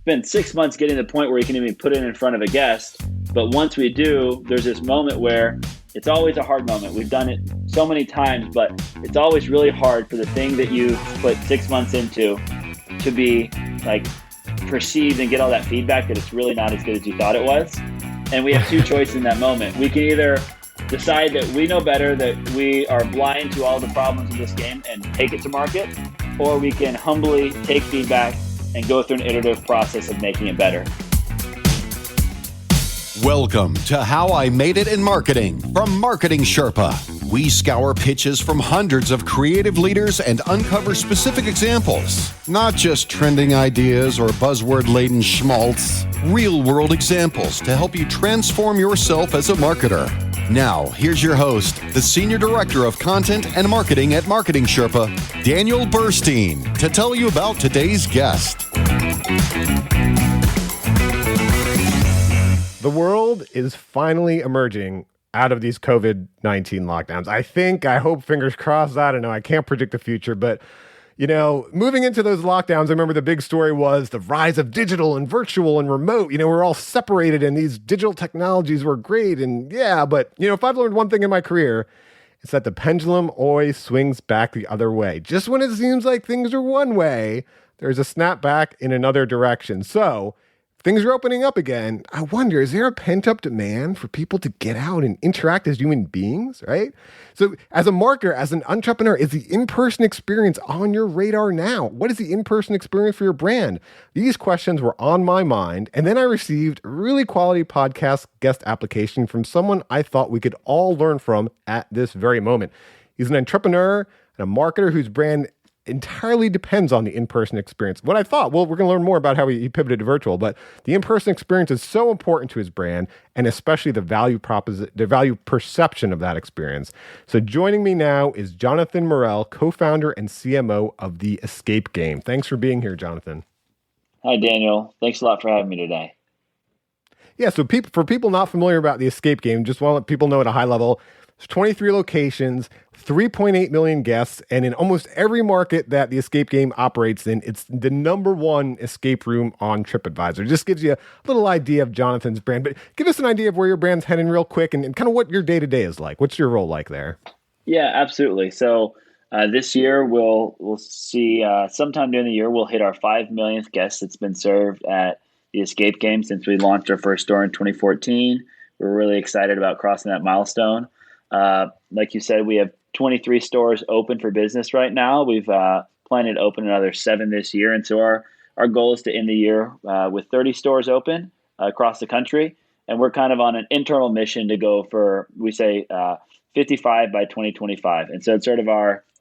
spend 6 months getting to the point where we can even put it in front of a guest. But once we do, there's this moment where it's always a hard moment. We've done it so many times, but it's always really hard for the thing that you put 6 months into to be like perceived and get all that feedback that it's really not as good as you thought it was. And we have two choices in that moment. We can either decide that we know better, that we are blind to all the problems in this game and take it to market, or we can humbly take feedback and go through an iterative process of making it better. Welcome to How I Made It in Marketing from Marketing Sherpa. We scour pitches from hundreds of creative leaders and uncover specific examples, not just trending ideas or buzzword-laden schmaltz, real-world examples to help you transform yourself as a marketer. Now, here's your host, the Senior Director of Content and Marketing at Marketing Sherpa, Daniel Burstein, to tell you about today's guest. The world is finally emerging out of these COVID-19 lockdowns. I hope, fingers crossed, I don't know. I can't predict the future, but moving into those lockdowns, I remember the big story was the rise of digital and virtual and remote. We're all separated and these digital technologies were great. And but if I've learned one thing in my career, it's that the pendulum always swings back the other way. Just when it seems like things are one way, there's a snap back in another direction. So things are opening up again. I wonder, is there a pent-up demand for people to get out and interact as human beings, right? So as a marketer, as an entrepreneur, is the in-person experience on your radar now? What is the in-person experience for your brand? These questions were on my mind, and then I received a really quality podcast guest application from someone I thought we could all learn from at this very moment. He's an entrepreneur and a marketer whose brand entirely depends on the in-person experience. What I thought, well, we're going to learn more about how he pivoted to virtual, but the in-person experience is so important to his brand, and especially the value perception of that experience. So joining me now is Jonathan Murrell, co-founder and CMO of The Escape Game. Thanks for being here, Jonathan. Hi, Daniel. Thanks a lot for having me today. Yeah, so for people not familiar about The Escape Game, just want to let people know at a high level, there's 23 locations, 3.8 million guests, and in almost every market that The Escape Game operates in, it's the number one escape room on TripAdvisor. Just gives you a little idea of Jonathan's brand, but give us an idea of where your brand's heading real quick and kind of what your day-to-day is like. What's your role like there? Yeah, absolutely. So this year we'll see sometime during the year we'll hit our 5 millionth guest that's been served at The Escape Game since we launched our first store in 2014. We're really excited about crossing that milestone. Like you said, we have 23 stores open for business right now. We've planned to open another 7 this year. And so our goal is to end the year with 30 stores open across the country. And we're kind of on an internal mission to go for, we say, 55 by 2025. And so it's sort of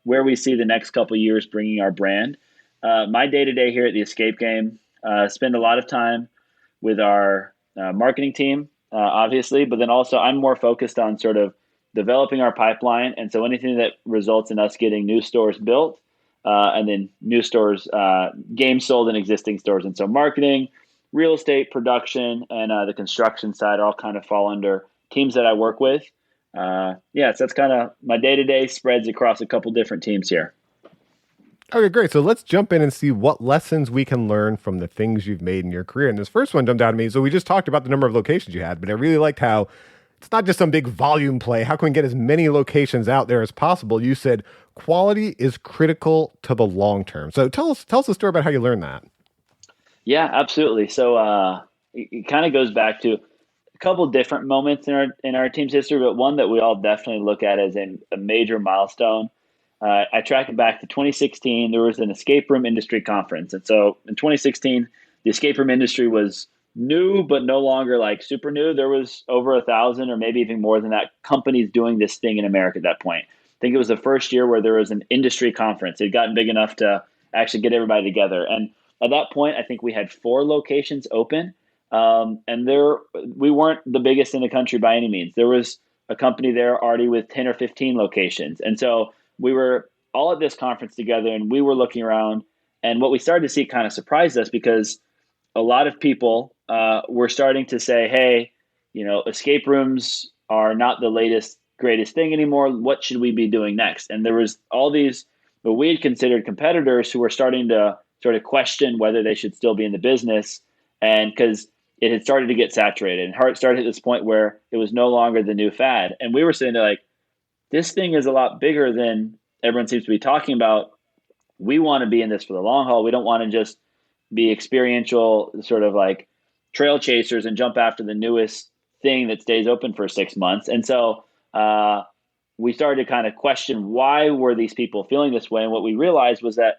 where we see the next couple of years bringing our brand. My day-to-day here at The Escape Game, spend a lot of time with our marketing team, obviously, but then also I'm more focused on sort of developing our pipeline. And so anything that results in us getting new stores built and then new stores, games sold in existing stores. And so marketing, real estate, production, and the construction side all kind of fall under teams that I work with. So that's kind of my day-to-day spreads across a couple different teams here. Okay, great. So let's jump in and see what lessons we can learn from the things you've made in your career. And this first one jumped out at me. So we just talked about the number of locations you had, but I really liked how it's not just some big volume play. How can we get as many locations out there as possible? You said quality is critical to the long term. So tell us a story about how you learned that. Yeah, absolutely. So it kind of goes back to a couple different moments in our team's history, but one that we all definitely look at as a major milestone. I track it back to 2016. There was an escape room industry conference. And so in 2016, the escape room industry was new, but no longer like super new. There was over 1,000 or maybe even more than that companies doing this thing in America at that point. I think it was the first year where there was an industry conference. It had gotten big enough to actually get everybody together. And at that point, I think we had 4 locations open. And we weren't the biggest in the country by any means. There was a company there already with 10 or 15 locations. And so we were all at this conference together and we were looking around, and what we started to see kind of surprised us because a lot of people were starting to say, hey, escape rooms are not the latest, greatest thing anymore. What should we be doing next? And there was all these, what we had considered competitors who were starting to sort of question whether they should still be in the business. And because it had started to get saturated and Heart started at this point where it was no longer the new fad. And we were sitting there like, this thing is a lot bigger than everyone seems to be talking about. We want to be in this for the long haul. We don't want to just be experiential, sort of like trail chasers and jump after the newest thing that stays open for 6 months. And so we started to kind of question why were these people feeling this way. And what we realized was that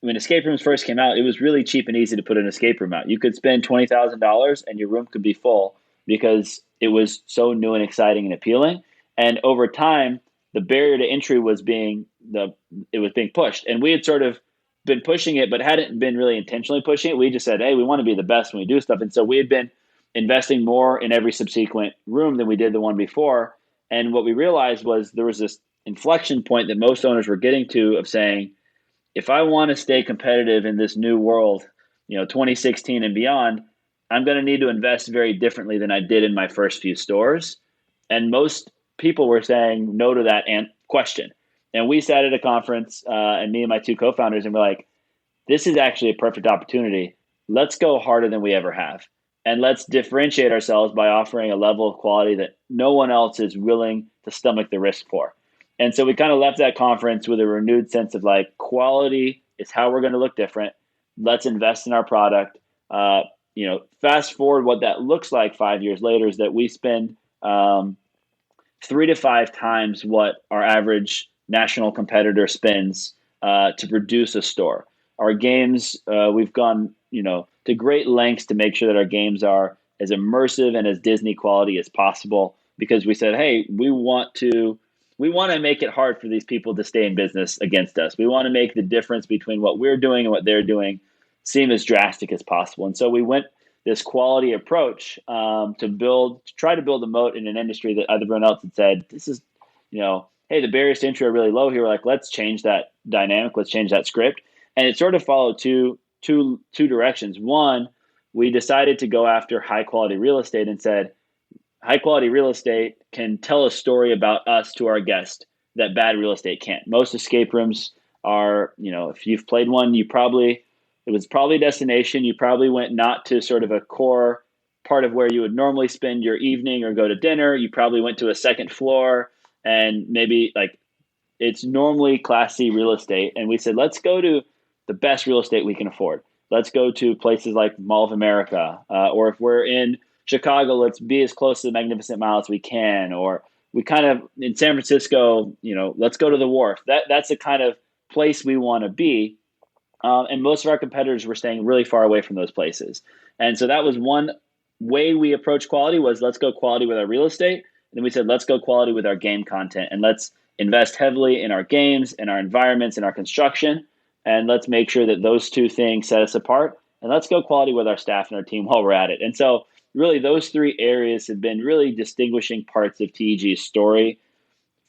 when escape rooms first came out, it was really cheap and easy to put an escape room out. You could spend $20,000 and your room could be full because it was so new and exciting and appealing. And over time, the barrier to entry was being pushed, and we had sort of been pushing it, but hadn't been really intentionally pushing it. We just said, "Hey, we want to be the best when we do stuff," and so we had been investing more in every subsequent room than we did the one before. And what we realized was there was this inflection point that most owners were getting to of saying, if I want to stay competitive in this new world, 2016 and beyond, I'm going to need to invest very differently than I did in my first few stores. And most people were saying no to that question. And we sat at a conference, and me and my two co-founders, and we're like, this is actually a perfect opportunity. Let's go harder than we ever have. And let's differentiate ourselves by offering a level of quality that no one else is willing to stomach the risk for. And so we kind of left that conference with a renewed sense of like, quality is how we're going to look different. Let's invest in our product. Fast forward, what that looks like 5 years later is that we spend 3 to 5 times what our average national competitor spends to produce a store. Our games, we've gone, to great lengths to make sure that our games are as immersive and as Disney quality as possible, because we said, hey, we want to make it hard for these people to stay in business against us. We want to make the difference between what we're doing and what they're doing seem as drastic as possible. And so we went this quality approach to try to build a moat in an industry that everyone else had said, this is, hey, the barriers to entry are really low here. We're like, let's change that dynamic. Let's change that script. And it sort of followed two directions. One, we decided to go after high quality real estate and said, high quality real estate can tell a story about us to our guest that bad real estate can't. Most escape rooms are, if you've played one, it was probably a destination. You probably went not to sort of a core part of where you would normally spend your evening or go to dinner. You probably went to a second floor, and maybe like it's normally Class C real estate. And we said, let's go to the best real estate we can afford. Let's go to places like Mall of America, or if we're in Chicago, let's be as close to the Magnificent Mile as we can. Or we kind of in San Francisco, let's go to the Wharf. That's the kind of place we want to be. And most of our competitors were staying really far away from those places. And so that was one way we approached quality, was let's go quality with our real estate. And then we said, let's go quality with our game content, and let's invest heavily in our games and our environments and our construction. And let's make sure that those two things set us apart. And let's go quality with our staff and our team while we're at it. And so really those three areas have been really distinguishing parts of TEG's story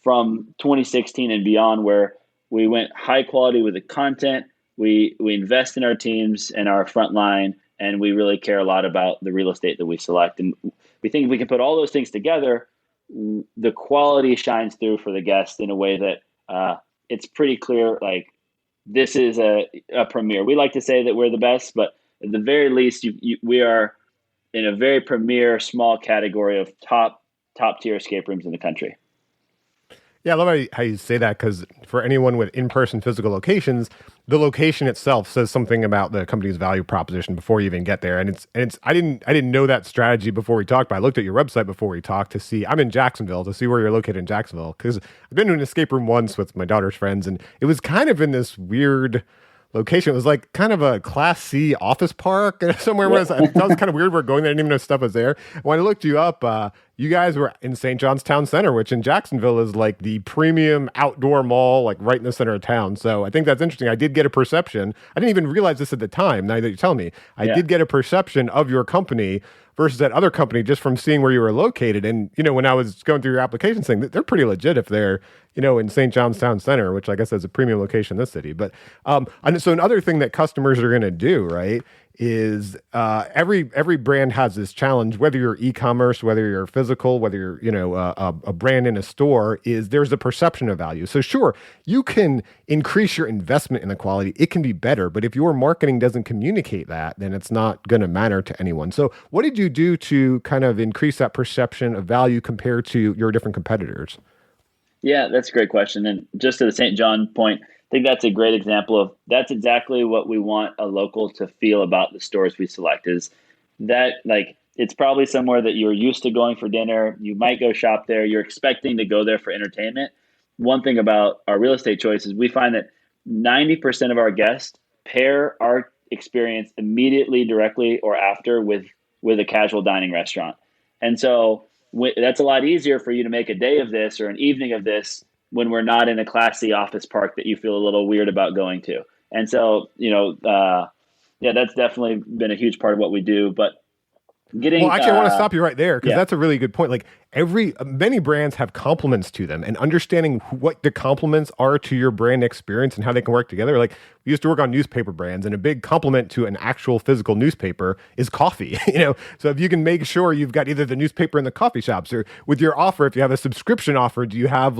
from 2016 and beyond, where we went high quality with the content. We invest in our teams and our front line, and we really care a lot about the real estate that we select. And we think if we can put all those things together, the quality shines through for the guest in a way that it's pretty clear, like, this is a premier. We like to say that we're the best, but at the very least, we are in a very premier small category of top tier escape rooms in the country. Yeah, I love how you say that, because for anyone with in-person physical locations, the location itself says something about the company's value proposition before you even get there. And it's I didn't know that strategy before we talked, but I looked at your website before we talked to see, I'm in Jacksonville, to see where you're located in Jacksonville, because I've been to an escape room once with my daughter's friends, and it was kind of in this weird location. It was like kind of a Class C office park somewhere. Where that was kind of weird. We're going there, I didn't even know stuff was there. When I looked you up, you guys were in St. John's Town Center, which in Jacksonville is like the premium outdoor mall, like right in the center of town. So I think that's interesting. I did get a perception. I didn't even realize this at the time. Now that you tell me, I did get a perception of your company versus that other company just from seeing where you were located. And, when I was going through your application saying that they're pretty legit if they're, in St. John's Town Center, which I guess is a premium location in this city. But, and so another thing that customers are going to do, right, is every brand has this challenge, whether you're e-commerce, whether you're physical, whether you're a brand in a store, is there's a perception of value. So sure, you can increase your investment in the quality, it can be better, but if your marketing doesn't communicate that, then it's not going to matter to anyone. So what did you do to kind of increase that perception of value compared to your different competitors? Yeah, that's a great question. And just to the St. John point, I think that's a great example of that's exactly what we want a local to feel about the stores we select is that like it's probably somewhere that you're used to going for dinner. You might go shop there. You're expecting to go there for entertainment. One thing about our real estate choices, we find that 90% of our guests pair our experience immediately, directly, or after with a casual dining restaurant. And so that's a lot easier for you to make a day of this or an evening of this when we're not in a classy office park that you feel a little weird about going to. And so, yeah, that's definitely been a huge part of what we do. But Well, actually, I want to stop you right there because yeah. that's a really good point. Like many brands have complements to them, and understanding what the complements are to your brand experience and how they can work together. Like we used to work on newspaper brands, and a big complement to an actual physical newspaper is coffee. So if you can make sure you've got either the newspaper in the coffee shops, or with your offer, if you have a subscription offer, do you have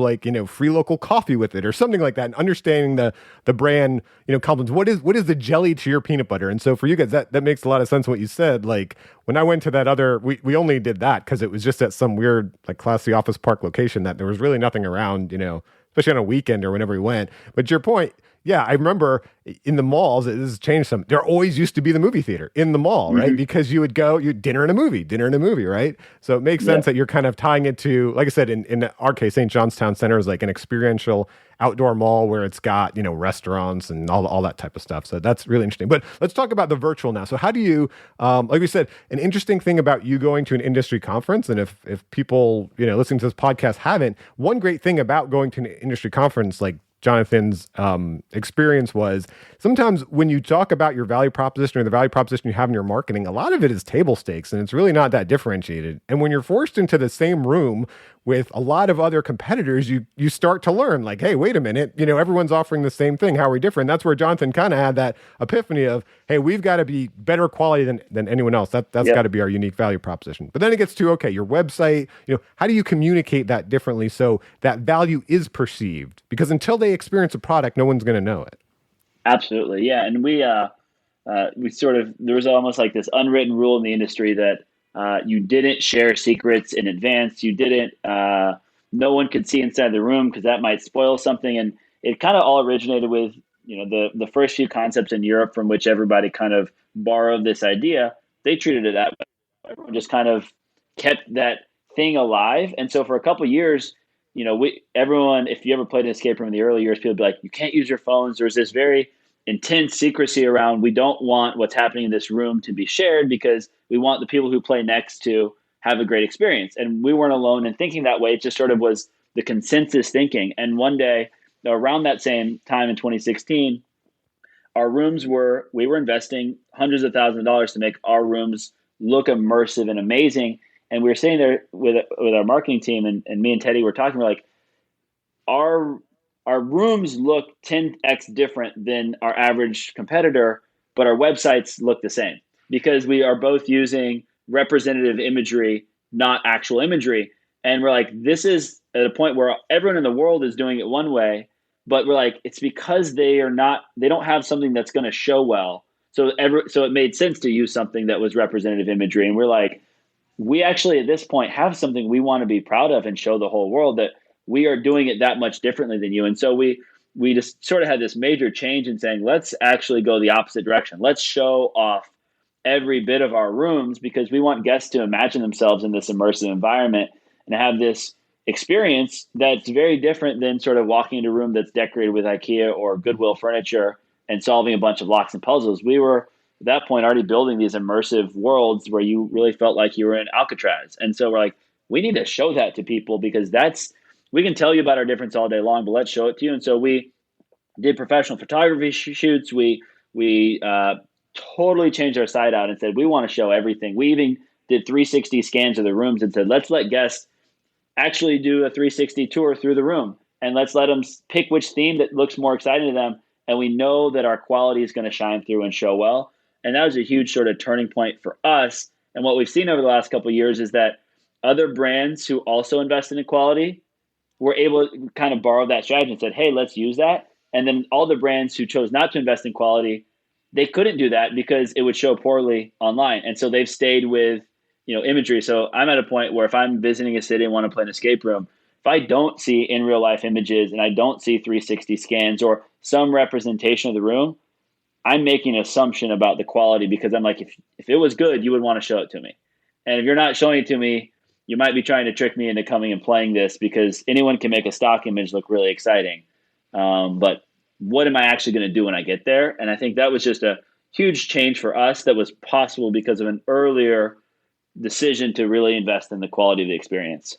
free local coffee with it or something like that? And understanding the brand complements. What is the jelly to your peanut butter? And so for you guys, that makes a lot of sense what you said. Like when I went to that other, we only did that because it was just at some weird like classy office park location that there was really nothing around, especially on a weekend or whenever we went. But to your point, yeah, I remember in the malls, it has changed some. There always used to be the movie theater in the mall, right? Because you would go, dinner and a movie, right? So it makes sense that you're kind of tying it to, like I said, in our case, St. John's Town Center is like an experiential outdoor mall where it's got, restaurants and all that type of stuff. So that's really interesting. But let's talk about the virtual now. So how do you, like we said, an interesting thing about you going to an industry conference, and if people, listening to this podcast haven't, one great thing about going to an industry conference, like Jonathan's experience was sometimes when you talk about your value proposition or the value proposition you have in your marketing, a lot of it is table stakes and it's really not that differentiated. And when you're forced into the same room with a lot of other competitors, you start to learn like, hey, wait a minute, everyone's offering the same thing. How are we different? That's where Jonathan kind of had that epiphany of, hey, we've got to be better quality than anyone else. That's got to be our unique value proposition. But then it gets to, okay, your website, how do you communicate that differently so that value is perceived? Because until they experience a product, no one's going to know it. Absolutely. Yeah. And we sort of, there was almost like this unwritten rule in the industry that you didn't share secrets in advance. You didn't, no one could see inside the room because that might spoil something. And it kind of all originated with, the first few concepts in Europe from which everybody kind of borrowed this idea. They treated it that way. Everyone just kind of kept that thing alive. And so for a couple of years, everyone, if you ever played an escape room in the early years, people would be like, you can't use your phones. There's this very intense secrecy around, we don't want what's happening in this room to be shared because we want the people who play next to have a great experience. And we weren't alone in thinking that way. It just sort of was the consensus thinking. And one day around that same time in 2016, we were investing hundreds of thousands of dollars to make our rooms look immersive and amazing. And we were sitting there with our marketing team and me and Teddy were talking, we're like, our rooms look 10x different than our average competitor, but our websites look the same because we are both using representative imagery, not actual imagery. And we're like, this is at a point where everyone in the world is doing it one way, but we're like, it's because they don't have something that's going to show well. So it made sense to use something that was representative imagery. And we're like, we actually at this point have something we want to be proud of and show the whole world that we are doing it that much differently than you. And so we just sort of had this major change in saying, let's actually go the opposite direction. Let's show off every bit of our rooms because we want guests to imagine themselves in this immersive environment and have this experience that's very different than sort of walking into a room that's decorated with IKEA or Goodwill furniture and solving a bunch of locks and puzzles. We were at that point already building these immersive worlds where you really felt like you were in Alcatraz. And so we're like, we need to show that to people because we can tell you about our difference all day long, but let's show it to you. And so we did professional photography shoots. We totally changed our site out and said, we want to show everything. We even did 360 scans of the rooms and said, let's let guests actually do a 360 tour through the room. And let's let them pick which theme that looks more exciting to them. And we know that our quality is going to shine through and show well. And that was a huge sort of turning point for us. And what we've seen over the last couple of years is that other brands who also invest in equality were able to kind of borrow that strategy and said, hey, let's use that. And then all the brands who chose not to invest in quality, they couldn't do that because it would show poorly online. And so they've stayed with, imagery. So I'm at a point where if I'm visiting a city and want to play an escape room, if I don't see in real life images and I don't see 360 scans or some representation of the room, I'm making an assumption about the quality because I'm like, if it was good, you would want to show it to me. And if you're not showing it to me, you might be trying to trick me into coming and playing this because anyone can make a stock image look really exciting. But what am I actually going to do when I get there? And I think that was just a huge change for us that was possible because of an earlier decision to really invest in the quality of the experience.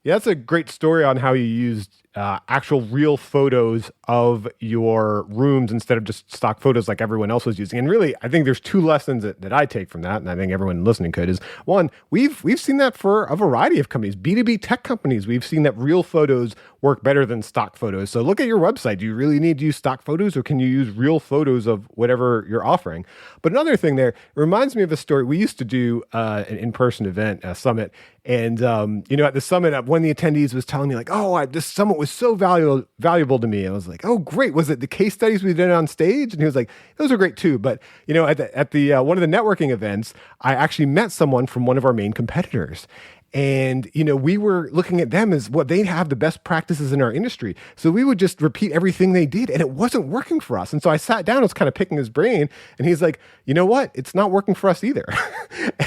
Yeah, that's a great story on how you used actual real photos of your rooms instead of just stock photos like everyone else was using. And really, I think there's two lessons that I take from that, and I think everyone listening could, is one, we've seen that for a variety of companies, B2B tech companies. We've seen that real photos work better than stock photos. So look at your website. Do you really need to use stock photos, or can you use real photos of whatever you're offering? But another thing there, it reminds me of a story. We used to do an in-person event, a summit, and at the summit, one of the attendees was telling me like, "Oh, this summit was so valuable to me." I was like, "Oh, great! Was it the case studies we did on stage?" And he was like, "Those are great too." But at the one of the networking events, I actually met someone from one of our main competitors. And, we were looking at them as what they have the best practices in our industry. So we would just repeat everything they did, and it wasn't working for us. And so I sat down, I was kind of picking his brain, and he's like, you know what? It's not working for us either.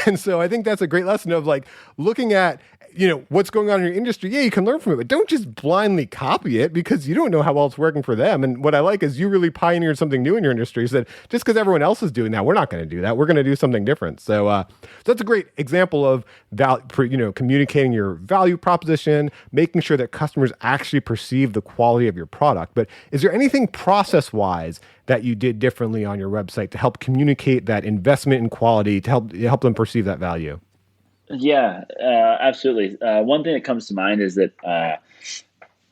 And so I think that's a great lesson of like looking at, what's going on in your industry. Yeah, you can learn from it, but don't just blindly copy it because you don't know how well it's working for them. And what I like is you really pioneered something new in your industry. So that just because everyone else is doing that, we're not going to do that. We're going to do something different. So that's a great example of communicating your value proposition, making sure that customers actually perceive the quality of your product. But is there anything process-wise that you did differently on your website to help communicate that investment in quality, to help them perceive that value? Yeah, absolutely. One thing that comes to mind is that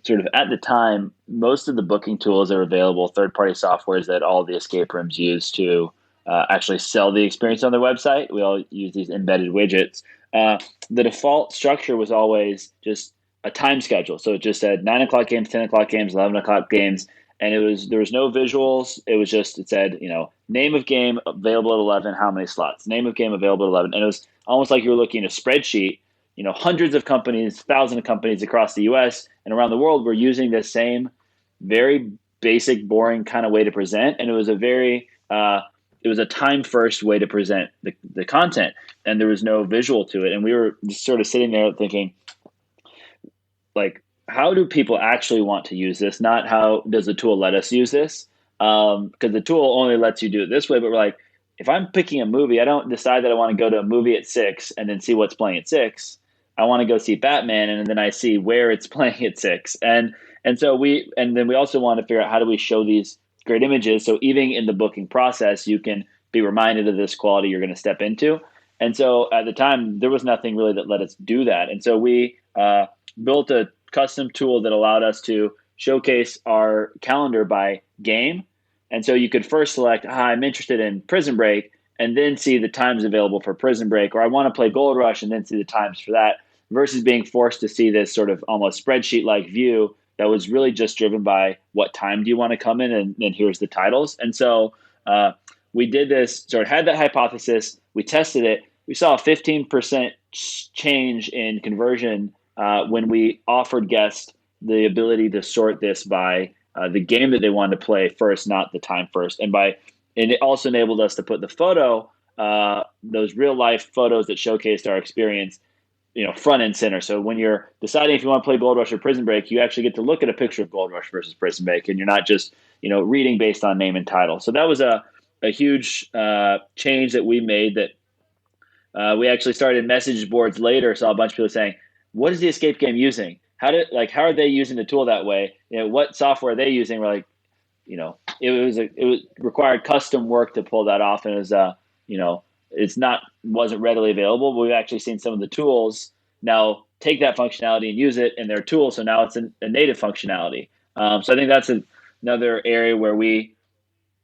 sort of at the time, most of the booking tools that are available, third-party softwares that all the escape rooms use to actually sell the experience on their website. We all use these embedded widgets. The default structure was always just a time schedule. So it just said 9 o'clock games, 10 o'clock games, 11 o'clock games. And there was no visuals. It said, name of game available at 11, how many slots, name of game available at 11. And it was almost like you were looking at a spreadsheet. Hundreds of companies, thousands of companies across the US and around the world were using this same very basic, boring kind of way to present. And it was a time first way to present the content, and there was no visual to it. And we were just sort of sitting there thinking, like, how do people actually want to use this? Not how does the tool let us use this? Because the tool only lets you do it this way. But we're like, if I'm picking a movie, I don't decide that I want to go to a movie at 6 and then see what's playing at 6. I want to go see Batman, and then I see where it's playing at 6. And then we also want to figure out how do we show these great images. So even in the booking process, you can be reminded of this quality you're going to step into. And so at the time, there was nothing really that let us do that. And so we built a custom tool that allowed us to showcase our calendar by game. And so you could first select, I'm interested in Prison Break, and then see the times available for Prison Break, or I want to play Gold Rush and then see the times for that, versus being forced to see this sort of almost spreadsheet-like view that was really just driven by what time do you want to come in, and here's the titles. And so we did this, sort of had that hypothesis, we tested it, we saw a 15% change in conversion when we offered guests the ability to sort this by the game that they wanted to play first, not the time first. And it also enabled us to put the photo, those real life photos that showcased our experience, front and center. So when you're deciding if you want to play Gold Rush or Prison Break, you actually get to look at a picture of Gold Rush versus Prison Break, and you're not just, reading based on name and title. So that was a huge change that we made, that we actually started message boards later, saw a bunch of people saying, what is the escape game using? How are they using the tool that way? What software are they using? We're like, it required custom work to pull that off. And it was, wasn't readily available, but we've actually seen some of the tools now take that functionality and use it in their tool. So now it's a native functionality. So I think that's another area where we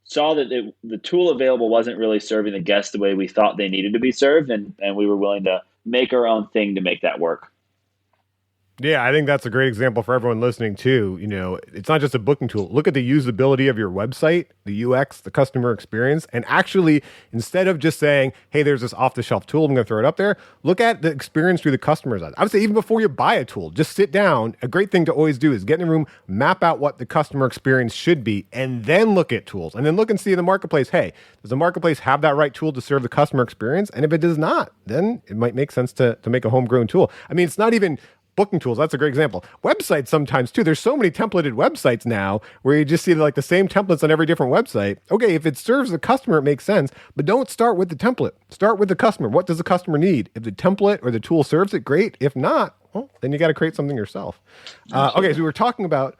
saw that the tool available wasn't really serving the guests the way we thought they needed to be served, and we were willing to make our own thing to make that work. Yeah, I think that's a great example for everyone listening too. It's not just a booking tool. Look at the usability of your website, the UX, the customer experience, and actually, instead of just saying, "Hey, there's this off-the-shelf tool, I'm going to throw it up there," look at the experience through the customer's eyes. I would say even before you buy a tool, just sit down. A great thing to always do is get in a room, map out what the customer experience should be, and then look at tools, and then look and see in the marketplace. Hey, does the marketplace have that right tool to serve the customer experience? And if it does not, then it might make sense to make a homegrown tool. I mean, it's not even booking tools. That's a great example. Websites sometimes too. There's so many templated websites now where you just see like the same templates on every different website. Okay, if it serves the customer, it makes sense, but don't start with the template. Start with the customer. What does the customer need? If the template or the tool serves it, great. If not, well, then you got to create something yourself. Okay, so we were talking about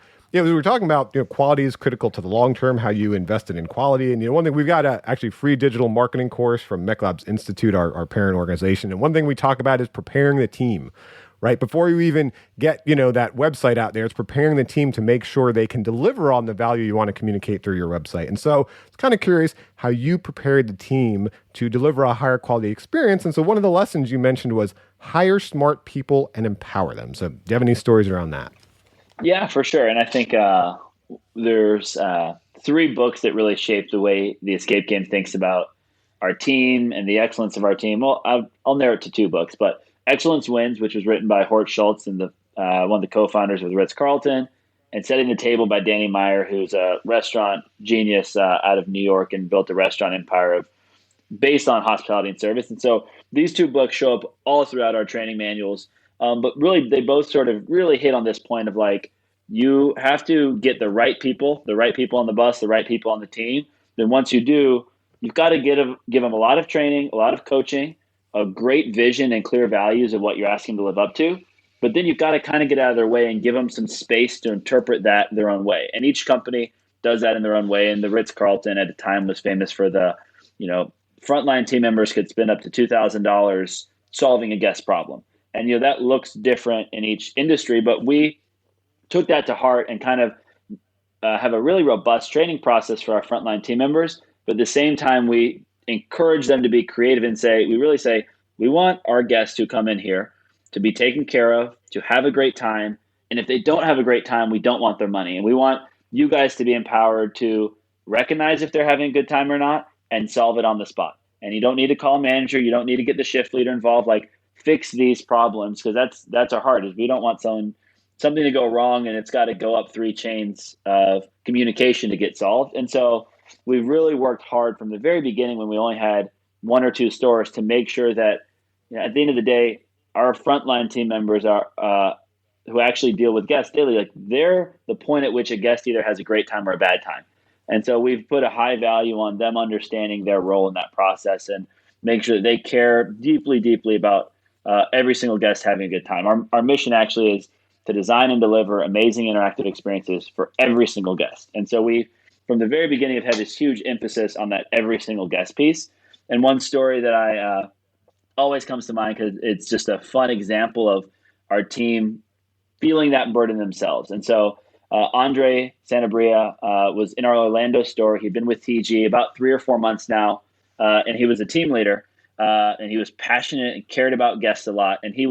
quality is critical to the long term, how you invested in quality. And one thing, we've got a actually free digital marketing course from MECLabs Institute, our parent organization. And one thing we talk about is preparing the team. Right before you even get that website out there, it's preparing the team to make sure they can deliver on the value you want to communicate through your website. And so it's kind of curious how you prepared the team to deliver a higher quality experience. And so one of the lessons you mentioned was hire smart people and empower them. So do you have any stories around that? Yeah, for sure. And I think there's 3 books that really shape the way the Escape Game thinks about our team and the excellence of our team. Well, I'll narrow it to 2 books, but Excellence Wins, which was written by Hort Schultz and one of the co-founders of the Ritz-Carlton, and Setting the Table by Danny Meyer, who's a restaurant genius out of New York and built a restaurant empire based on hospitality and service. And so these 2 books show up all throughout our training manuals. But really, they both sort of really hit on this point of like, you have to get the right people on the bus, the right people on the team. Then once you do, you've got to give them a lot of training, a lot of coaching, a great vision and clear values of what you're asking to live up to. But then you've got to kind of get out of their way and give them some space to interpret that their own way. And each company does that in their own way. And the Ritz-Carlton at the time was famous for the, frontline team members could spend up to $2,000 solving a guest problem. And, that looks different in each industry, but we took that to heart and kind of have a really robust training process for our frontline team members. But at the same time, we encourage them to be creative and we want our guests who come in here to be taken care of, to have a great time. And if they don't have a great time, we don't want their money. And we want you guys to be empowered to recognize if they're having a good time or not and solve it on the spot. And you don't need to call a manager. You don't need to get the shift leader involved. Like, fix these problems, because that's our heart, is we don't want something to go wrong and it's got to go up 3 chains of communication to get solved. And so we really worked hard from the very beginning when we only had 1 or 2 stores to make sure that at the end of the day, our frontline team members are who actually deal with guests daily, like they're the point at which a guest either has a great time or a bad time. And so we've put a high value on them understanding their role in that process and make sure that they care deeply, deeply about every single guest having a good time. Our mission actually is to design and deliver amazing interactive experiences for every single guest. And so we, from the very beginning, have had this huge emphasis on that every single guest piece. And one story that I always comes to mind, because it's just a fun example of our team feeling that burden themselves. And so Andre Santabria was in our Orlando store. He'd been with TG about 3 or 4 months now, and he was a team leader. And he was passionate and cared about guests a lot. And he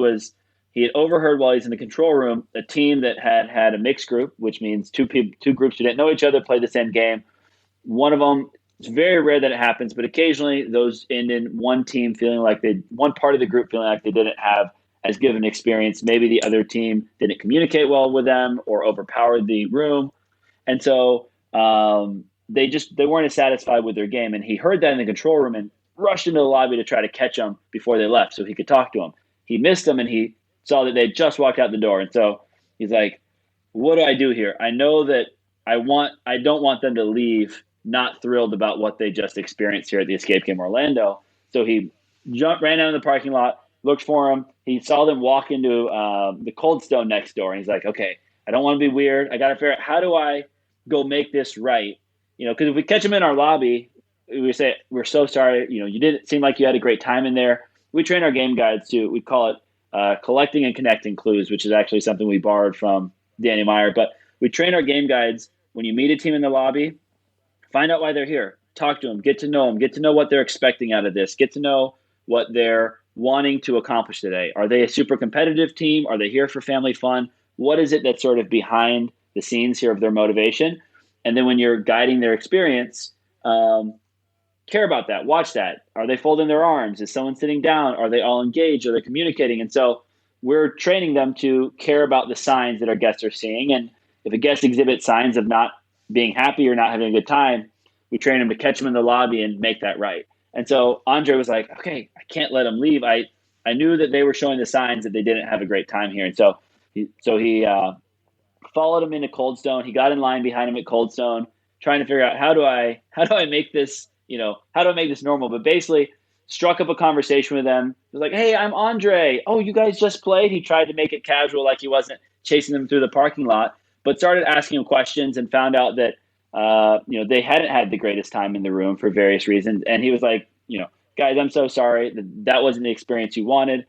had overheard while he's in the control room a team that had a mixed group, which means 2 groups who didn't know each other played the same game. One of them, it's very rare that it happens, but occasionally those end in one part of the group feeling like they didn't have as good of an experience. Maybe the other team didn't communicate well with them or overpowered the room. And so they weren't as satisfied with their game. And he heard that in the control room and rushed into the lobby to try to catch them before they left so he could talk to them. He missed them and he saw that they just walked out the door. And so he's like, what do I do here? I know that I don't want them to leave not thrilled about what they just experienced here at the Escape Game Orlando. So he ran out of the parking lot, looked for them. He saw them walk into the Cold Stone next door. And he's like, okay, I don't want to be weird. I got to figure out, how do I go make this right? Because if we catch them in our lobby, we say, we're so sorry. You didn't seem like you had a great time in there. We train our game guides to, we call it collecting and connecting clues, which is actually something we borrowed from Danny Meyer. But we train our game guides, when you meet a team in the lobby, Find out why they're here. Talk to them, get to know them, get to know what they're expecting out of this, get to know what they're wanting to accomplish today. Are they a super competitive team? Are they here for family fun? What is it that's sort of behind the scenes here of their motivation? And then when you're guiding their experience, care about that. Watch that. Are they folding their arms? Is someone sitting down? Are they all engaged? Are they communicating? And so we're training them to care about the signs that our guests are seeing. And if a guest exhibits signs of not being happy or not having a good time, we train them to catch them in the lobby and make that right. And so Andre was like, okay, I can't let them leave. I knew that they were showing the signs that they didn't have a great time here. And so he followed him into Cold Stone. He got in line behind him at Cold Stone, trying to figure out how do I make this, how do I make this normal? But basically struck up a conversation with them. He was like, hey, I'm Andre. Oh, you guys just played? He tried to make it casual, like he wasn't chasing them through the parking lot, but started asking him questions and found out that they hadn't had the greatest time in the room for various reasons. And he was like, guys, I'm so sorry. That wasn't the experience you wanted.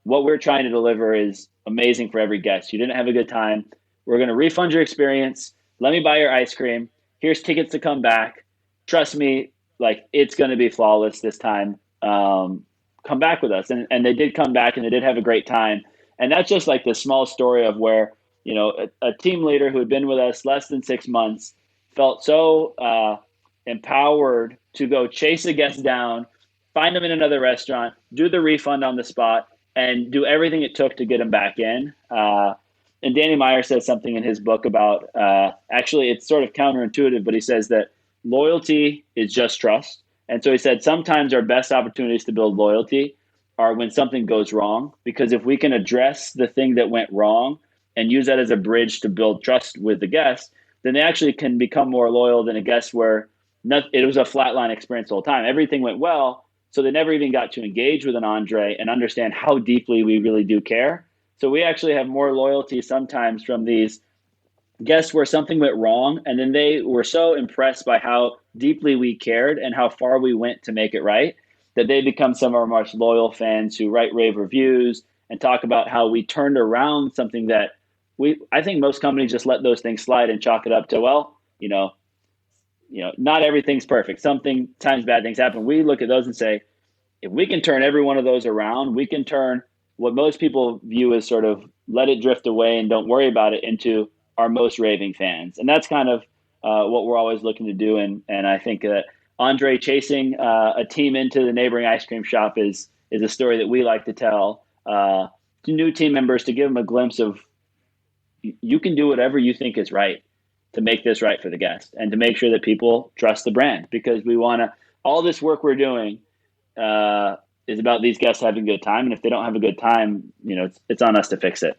What we're trying to deliver is amazing for every guest. You didn't have a good time. We're going to refund your experience. Let me buy your ice cream. Here's tickets to come back. Trust me, like it's going to be flawless this time. Come back with us. And they did come back and they did have a great time. And that's just like the small story of where, a team leader who had been with us less than 6 months felt so empowered to go chase a guest down, find them in another restaurant, do the refund on the spot, and do everything it took to get them back in. And Danny Meyer says something in his book about, actually it's sort of counterintuitive, but he says that loyalty is just trust. And so he said sometimes our best opportunities to build loyalty are when something goes wrong, because if we can address the thing that went wrong and use that as a bridge to build trust with the guest, then they actually can become more loyal than a guest where it was a flatline experience the whole time. Everything went well, so they never even got to engage with an Andre and understand how deeply we really do care. So we actually have more loyalty sometimes from these guests where something went wrong, and then they were so impressed by how deeply we cared and how far we went to make it right, that they become some of our most loyal fans who write rave reviews and talk about how we turned around something that I think most companies just let those things slide and chalk it up to, well, not everything's perfect. Sometimes bad things happen. We look at those and say, if we can turn every one of those around, we can turn what most people view as sort of let it drift away and don't worry about it into our most raving fans. And that's kind of what we're always looking to do. And I think that Andre chasing a team into the neighboring ice cream shop is a story that we like to tell to new team members, to give them a glimpse of you can do whatever you think is right to make this right for the guest and to make sure that people trust the brand, because we want to, all this work we're doing is about these guests having a good time. And if they don't have a good time, it's on us to fix it.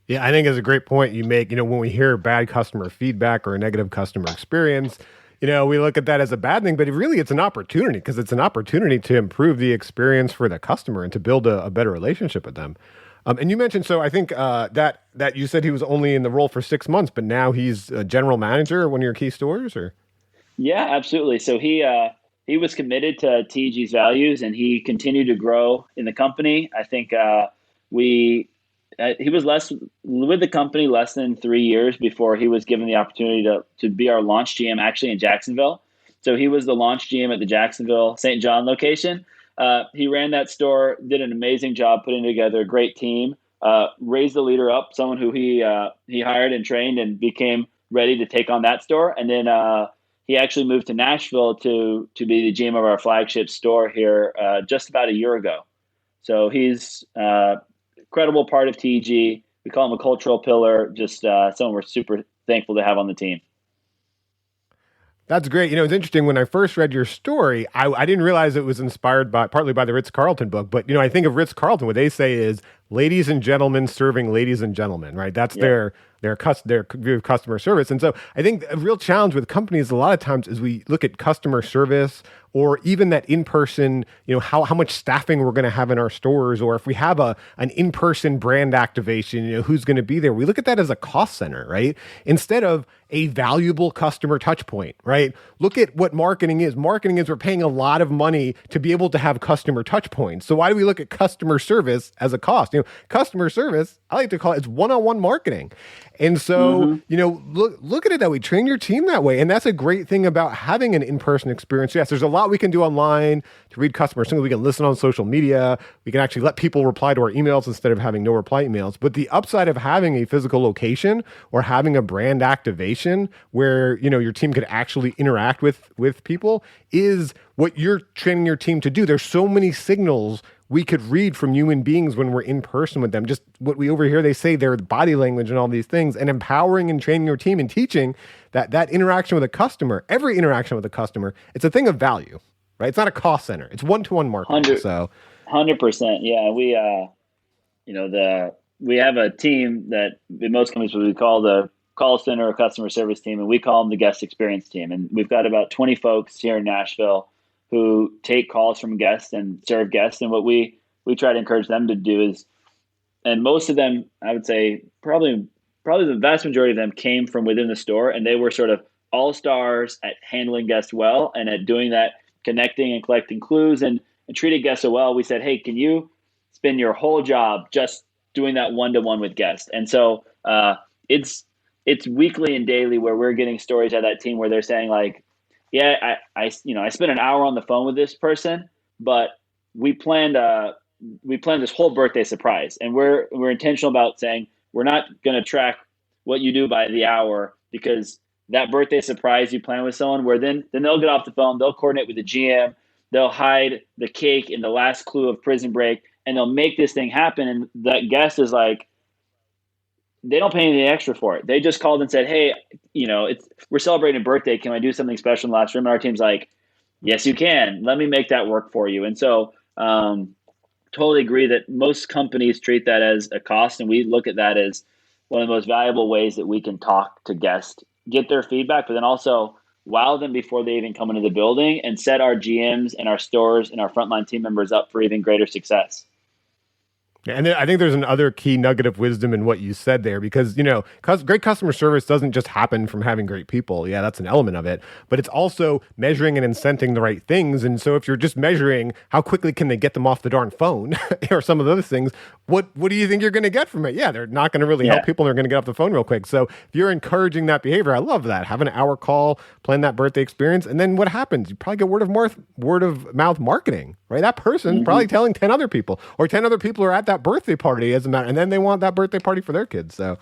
Yeah, I think it's a great point you make. When we hear bad customer feedback or a negative customer experience, we look at that as a bad thing, but it's an opportunity, because it's an opportunity to improve the experience for the customer and to build a better relationship with them. And you mentioned, so I think that you said he was only in the role for 6 months, but now he's a general manager at one of your key stores, or? Yeah, absolutely. So he was committed to TG's values, and he continued to grow in the company. I think he was with the company less than 3 years before he was given the opportunity to be our launch GM actually in Jacksonville. So he was the launch GM at the Jacksonville St. John location. He ran that store, did an amazing job putting together a great team, raised the leader up, someone who he hired and trained and became ready to take on that store. And then he actually moved to Nashville to be the GM of our flagship store here just about a year ago. So he's incredible part of TG. We call him a cultural pillar, just someone we're super thankful to have on the team. That's great. It's interesting. When I first read your story, I didn't realize it was inspired partly by the Ritz-Carlton book. But, I think of Ritz-Carlton, what they say is ladies and gentlemen serving ladies and gentlemen, right? That's their view of customer service. And so I think a real challenge with companies a lot of times is we look at customer service, or even that in-person, how much staffing we're going to have in our stores, or if we have an in-person brand activation, who's going to be there. We look at that as a cost center, right? Instead of a valuable customer touch point, right? Look at what marketing is. Marketing is we're paying a lot of money to be able to have customer touch points. So why do we look at customer service as a cost? Customer service, I like to call it's one-on-one marketing. And so, Mm-hmm. look at it that way. Train your team that way. And that's a great thing about having an in-person experience. Yes, there's a lot we can do online to read customer signals. We can listen on social media. We can actually let people reply to our emails instead of having no reply emails. But the upside of having a physical location or having a brand activation where, your team could actually interact with people is what you're training your team to do. There's so many signals we could read from human beings when we're in person with them. Just what we overhear, they say their body language and all these things, and empowering and training your team and teaching that interaction with a customer, every interaction with a customer, it's a thing of value, right? It's not a cost center. It's one-to-one marketing. 100%. Yeah. We have a team that in most companies we call the call center or customer service team, and we call them the guest experience team. And we've got about 20 folks here in Nashville who take calls from guests and serve guests. And what we try to encourage them to do is, and most of them, I would say probably the vast majority of them came from within the store, and they were sort of all stars at handling guests well and at doing that, connecting and collecting clues and treated guests so well. We said, hey, can you spend your whole job just doing that one-to-one with guests? And so it's weekly and daily where we're getting stories out of that team where they're saying like, yeah, I spent an hour on the phone with this person, but we planned this whole birthday surprise, and we're intentional about saying we're not going to track what you do by the hour, because that birthday surprise you plan with someone, where then they'll get off the phone, they'll coordinate with the GM, they'll hide the cake in the last clue of Prison Break, and they'll make this thing happen. And that guest is like, they don't pay anything extra for it. They just called and said, hey, we're celebrating a birthday. Can I do something special in the last room? And our team's like, yes, you can. Let me make that work for you. And so totally agree that most companies treat that as a cost. And we look at that as one of the most valuable ways that we can talk to guests, get their feedback, but then also wow them before they even come into the building, and set our GMs and our stores and our frontline team members up for even greater success. And I think there's another key nugget of wisdom in what you said there, because, great customer service doesn't just happen from having great people. Yeah, that's an element of it, but it's also measuring and incenting the right things. And so if you're just measuring how quickly can they get them off the darn phone or some of those things, what do you think you're going to get from it? Yeah, they're not going to really help people. They're going to get off the phone real quick. So if you're encouraging that behavior, I love that. Have an hour call, plan that birthday experience. And then what happens? You probably get word of mouth marketing, right? That person's probably telling 10 other people, or 10 other people are at that birthday party as a matter, and then they want that birthday party for their kids. So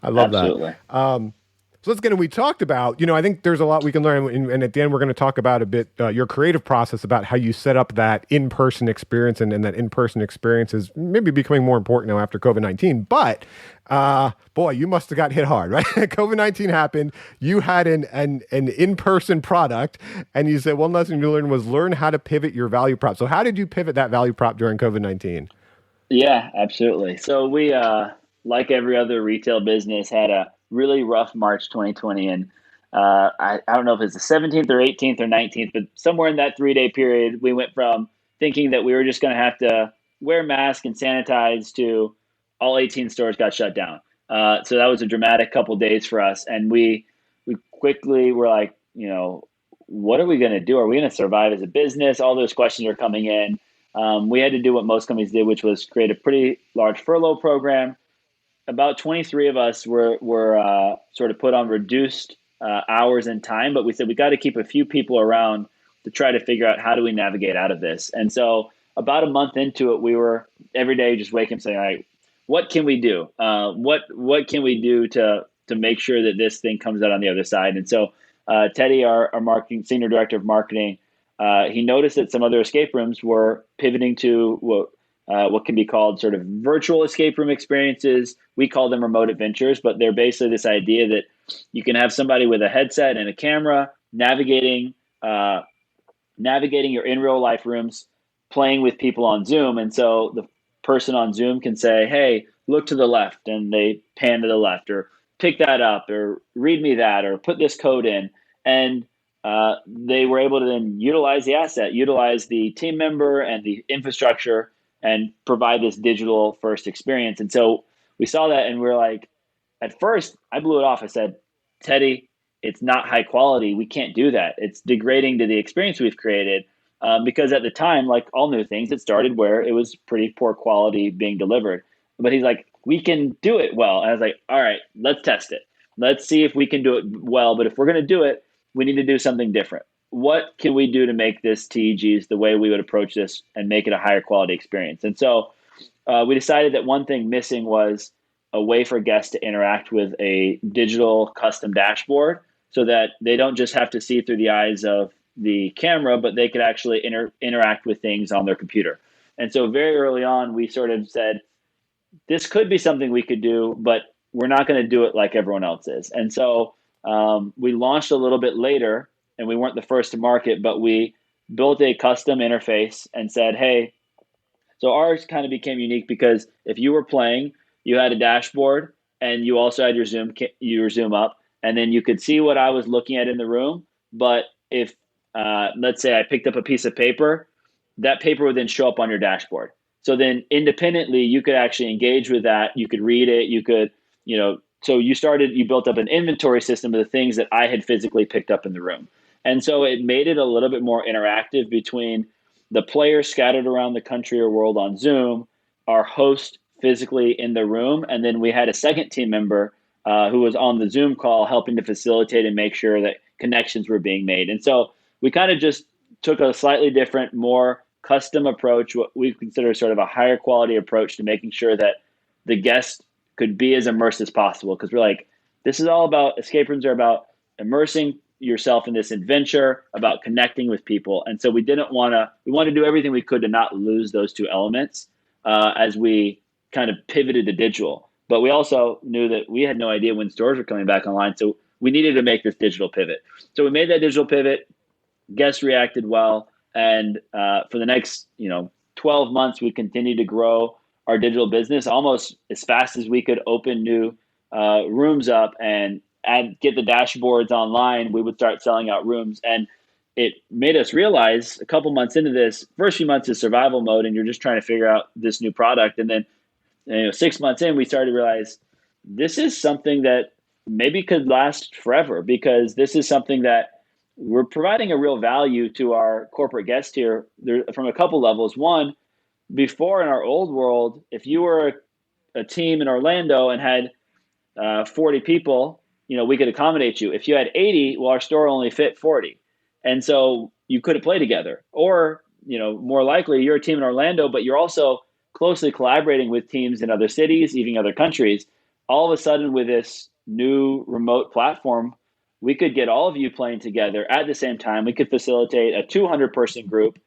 I love that. So let's get in. We talked about, I think there's a lot we can learn. And at the end, we're going to talk about a bit your creative process about how you set up that in-person experience, and that in-person experience is maybe becoming more important now after COVID-19. But boy, you must have got hit hard, right? COVID-19 happened. You had an in-person product, and you said one lesson you learned was learn how to pivot your value prop. So how did you pivot that value prop during COVID-19? Yeah, absolutely. So we, like every other retail business, had a really rough March 2020. And I don't know if it's the 17th or 18th or 19th, but somewhere in that 3-day period, we went from thinking that we were just going to have to wear masks and sanitize to all 18 stores got shut down. So that was a dramatic couple of days for us. And we quickly were like, what are we going to do? Are we going to survive as a business? All those questions are coming in. We had to do what most companies did, which was create a pretty large furlough program. About 23 of us were sort of put on reduced hours and time, but we said we got to keep a few people around to try to figure out how do we navigate out of this. And so about a month into it, we were every day just waking up saying, all right, what can we do? What can we do to make sure that this thing comes out on the other side? And so Teddy, our marketing senior director of marketing, he noticed that some other escape rooms were pivoting to what can be called sort of virtual escape room experiences. We call them remote adventures, but they're basically this idea that you can have somebody with a headset and a camera navigating your in real life rooms, playing with people on Zoom. And so the person on Zoom can say, hey, look to the left, and they pan to the left, or pick that up, or read me that, or put this code in. And they were able to then utilize the asset, utilize the team member and the infrastructure, and provide this digital first experience. And so we saw that, and we were like, at first I blew it off. I said, Teddy, it's not high quality. We can't do that. It's degrading to the experience we've created. Because at the time, like all new things, it started where it was pretty poor quality being delivered. but he's like, we can do it well. And I was like, all right, let's test it. Let's see if we can do it well. But if we're going to do it, we need to do something different. What can we do to make this TEGs the way we would approach this and make it a higher quality experience? And so we decided that one thing missing was a way for guests to interact with a digital custom dashboard so that they don't just have to see through the eyes of the camera, but they could actually interact with things on their computer. And so very early on, we sort of said, this could be something we could do, but we're not going to do it like everyone else is. And so we launched a little bit later, and we weren't the first to market, but we built a custom interface and said, hey, so ours kind of became unique because if you were playing, you had a dashboard and you also had your Zoom up, and then you could see what I was looking at in the room. But if let's say I picked up a piece of paper, that paper would then show up on your dashboard. So then independently, you could actually engage with that. You could read it. You could, so you built up an inventory system of the things that I had physically picked up in the room. And so it made it a little bit more interactive between the players scattered around the country or world on Zoom, our host physically in the room, and then we had a second team member who was on the Zoom call helping to facilitate and make sure that connections were being made. And so we kind of just took a slightly different, more custom approach, what we consider sort of a higher quality approach to making sure that the guest could be as immersed as possible. Because we're like, this is all about, escape rooms are about immersing yourself in this adventure, about connecting with people. And so we wanted to do everything we could to not lose those two elements as we kind of pivoted to digital. But we also knew that we had no idea when stores were coming back online. So we needed to make this digital pivot. So we made that digital pivot. Guests reacted well. And for the next 12 months, we continued to grow our digital business almost as fast as we could open new rooms up and get the dashboards online. We would start selling out rooms. And it made us realize a couple months into this, first few months is survival mode, and you're just trying to figure out this new product. And then 6 months in, we started to realize this is something that maybe could last forever, because this is something that we're providing a real value to our corporate guests here from a couple levels. One, before in our old world, if you were a team in Orlando and had 40 people, we could accommodate you. If you had 80, well, our store only fit 40. And so you couldn't play together. Or, more likely you're a team in Orlando, but you're also closely collaborating with teams in other cities, even other countries. All of a sudden, with this new remote platform, we could get all of you playing together at the same time. We could facilitate a 200-person group.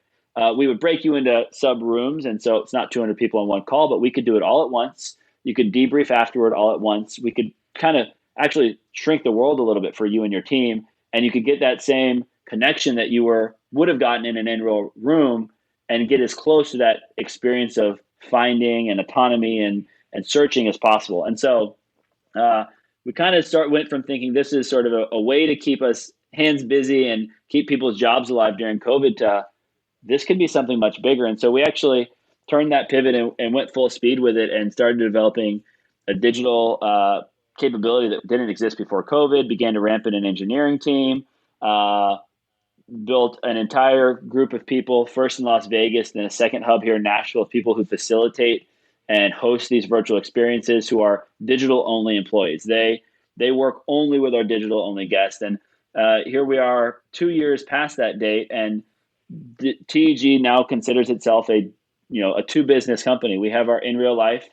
We would break you into sub rooms, and so it's not 200 people on one call, but we could do it all at once. You could debrief afterward all at once. We could kind of actually shrink the world a little bit for you and your team, and you could get that same connection that you would have gotten in an in-real room and get as close to that experience of finding and autonomy and searching as possible. And so we kind of went from thinking this is sort of a way to keep us hands busy and keep people's jobs alive during COVID to this could be something much bigger. And so we actually turned that pivot and went full speed with it and started developing a digital capability that didn't exist before COVID, began to ramp in an engineering team, built an entire group of people, first in Las Vegas, then a second hub here in Nashville of people who facilitate and host these virtual experiences who are digital only employees. They work only with our digital only guests. And here we are 2 years past that date, and TEG now considers itself a two business company. We have our in real life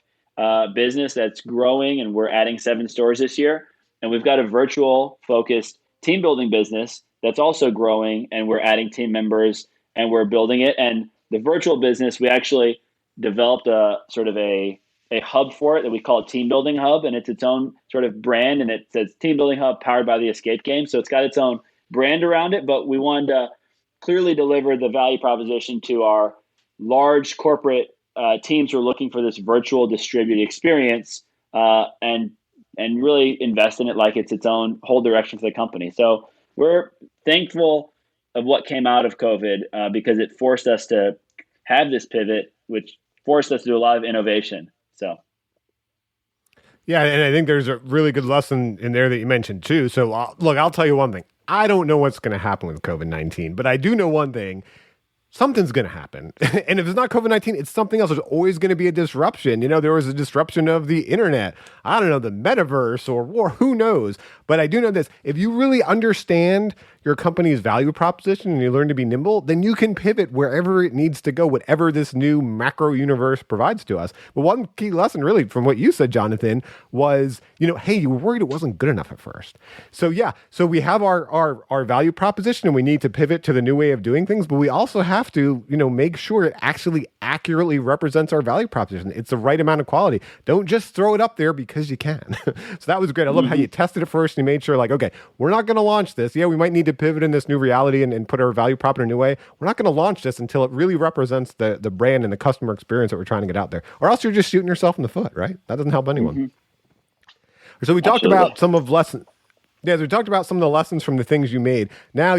business that's growing, and we're adding 7 stores this year. And we've got a virtual focused team building business that's also growing, and we're adding team members and we're building it. And the virtual business, we actually developed a sort of a hub for it that we call a team building hub, and it's its own sort of brand, and it says team building hub powered by the escape game. So it's got its own brand around it, but we wanted to clearly deliver the value proposition to our large corporate teams who are looking for this virtual distributed experience and really invest in it like it's its own whole direction for the company. So we're thankful of what came out of COVID because it forced us to have this pivot, which forced us to do a lot of innovation. So. Yeah, and I think there's a really good lesson in there that you mentioned too. So look, I'll tell you one thing. I don't know what's going to happen with COVID-19, but I do know one thing. something's going to happen. And if it's not COVID-19, it's something else. There's always going to be a disruption. There was a disruption of the internet. I don't know, the metaverse or war, who knows? But I do know this. If you really understand your company's value proposition and you learn to be nimble, then you can pivot wherever it needs to go, whatever this new macro universe provides to us. But one key lesson really from what you said, Jonathan, was, hey, you were worried it wasn't good enough at first. So yeah, so we have our value proposition and we need to pivot to the new way of doing things, but we also have to, make sure it actually accurately represents our value proposition. It's the right amount of quality. Don't just throw it up there because you can. So that was great. I love how you tested it first and you made sure like, okay, we're not going to launch this. Yeah, we might need to pivot in this new reality and put our value prop in a new way. We're not going to launch this until it really represents the brand and the customer experience that we're trying to get out there. Or else you're just shooting yourself in the foot, right? That doesn't help anyone. So we talked about some of lessons. Yeah, we talked about some of the lessons from the things you made. Now,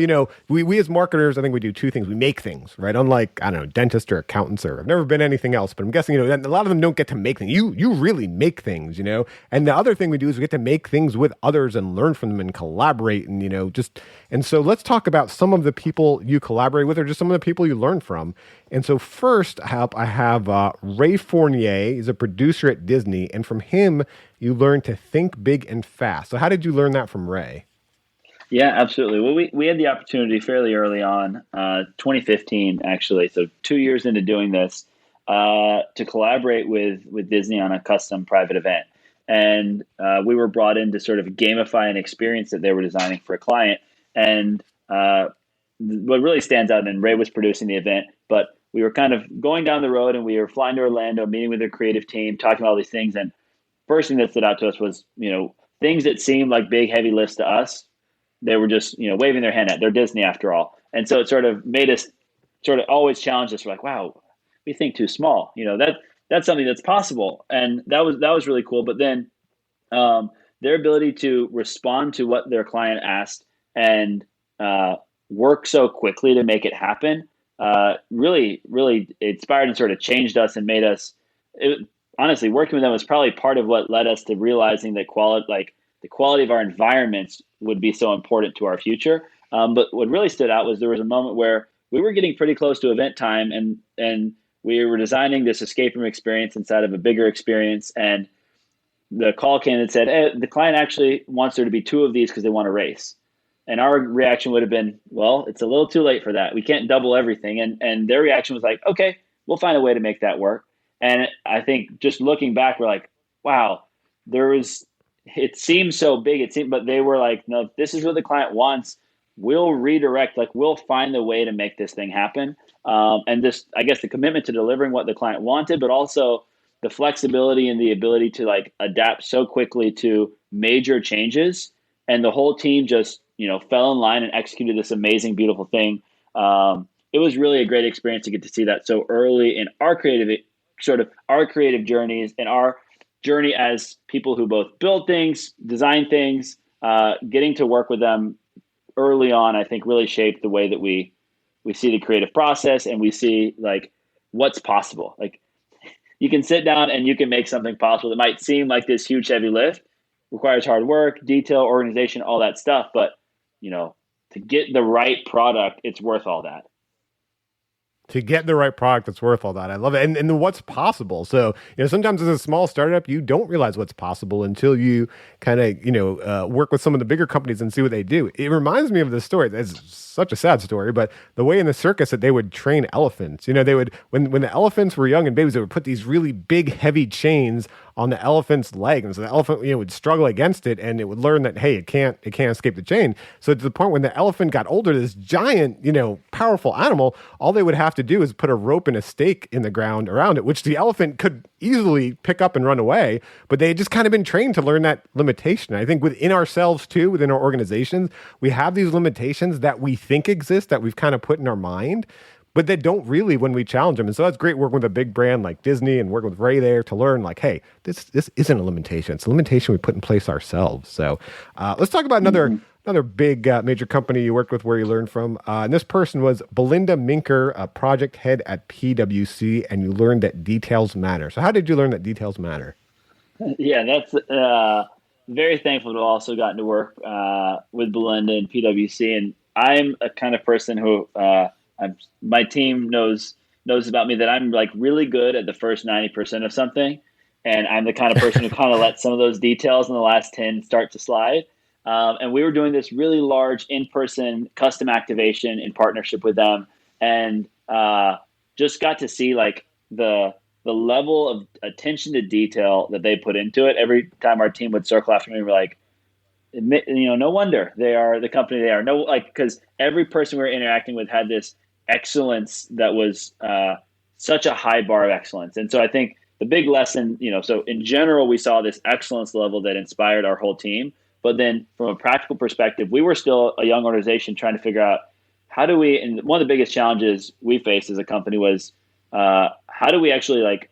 we as marketers, I think we do two things. We make things, right? Unlike, I don't know, dentists or accountants, or I've never been anything else, but I'm guessing, a lot of them don't get to make things. You really make things, And the other thing we do is we get to make things with others and learn from them and collaborate and, and so let's talk about some of the people you collaborate with or just some of the people you learn from. And so first I have Ray Fournier. He's a producer at Disney. And from him, you learn to think big and fast. So how did you learn that from Ray? Yeah, absolutely. Well, we had the opportunity fairly early on, 2015, actually. So 2 years into doing this, to collaborate with Disney on a custom private event. And we were brought in to sort of gamify an experience that they were designing for a client. And what really stands out, and Ray was producing the event, but we were kind of going down the road and we were flying to Orlando, meeting with their creative team, talking about all these things. And first thing that stood out to us was, things that seemed like big, heavy lifts to us, they were just, waving their hand at. They're Disney after all. And so it sort of made us sort of always challenge us. We're like, wow, we think too small. That's something that's possible. And that was really cool. But then their ability to respond to what their client asked and work so quickly to make it happen really, really inspired and sort of changed us and made us, honestly, working with them was probably part of what led us to realizing that the quality of our environments would be so important to our future. But what really stood out was there was a moment where we were getting pretty close to event time and we were designing this escape room experience inside of a bigger experience. And the call came and said, hey, the client actually wants there to be two of these because they want to race. And our reaction would have been, well, it's a little too late for that. We can't double everything. And their reaction was like, okay, we'll find a way to make that work. And I think just looking back, we're like, wow, it seems so big. But they were like, no, this is what the client wants. We'll redirect, we'll find a way to make this thing happen. And just, I guess, the commitment to delivering what the client wanted, but also the flexibility and the ability to adapt so quickly to major changes. And the whole team just, fell in line and executed this amazing, beautiful thing. It was really a great experience to get to see that so early in our creative journeys and our journey as people who both build things, design things. Getting to work with them early on, I think, really shaped the way that we see the creative process and we see what's possible. You can sit down and you can make something possible that might seem like this huge heavy lift, requires hard work, detail, organization, all that stuff. But to get the right product, it's worth all that. To get the right product that's worth all that. I love it. And what's possible. So, sometimes as a small startup, you don't realize what's possible until you kind of, work with some of the bigger companies and see what they do. It reminds me of this story. It's such a sad story, but the way in the circus that they would train elephants, they would, when the elephants were young and babies, they would put these really big, heavy chains on the elephant's leg. And so the elephant, would struggle against it and it would learn that, hey, it can't escape the chain. So to the point when the elephant got older, this giant, powerful animal, all they would have to do is put a rope and a stake in the ground around it, which the elephant could easily pick up and run away. But they had just kind of been trained to learn that limitation. I think within ourselves too, within our organizations, we have these limitations that we think exist that we've kind of put in our mind, but they don't really when we challenge them. And so that's great working with a big brand like Disney and working with Ray there to learn hey, this isn't a limitation. It's a limitation we put in place ourselves. So let's talk about another big major company you worked with where you learned from. And this person was Belinda Minker, a project head at PwC, and you learned that details matter. So how did you learn that details matter? Yeah, that's very thankful to have also gotten to work with Belinda and PwC. And I'm a kind of person who my team knows about me that I'm like really good at the first 90% of something, and I'm the kind of person who kind of lets some of those details in the last 10 start to slide. And we were doing this really large in-person custom activation in partnership with them, and just got to see like the level of attention to detail that they put into it. Every time our team would circle after me, we're like, no wonder they are the company they are. No, like, because every person we were interacting with had this excellence that was such a high bar of excellence. And so I think the big lesson, so in general, we saw this excellence level that inspired our whole team. But then from a practical perspective, we were still a young organization trying to figure out how do we, and one of the biggest challenges we faced as a company was how do we actually like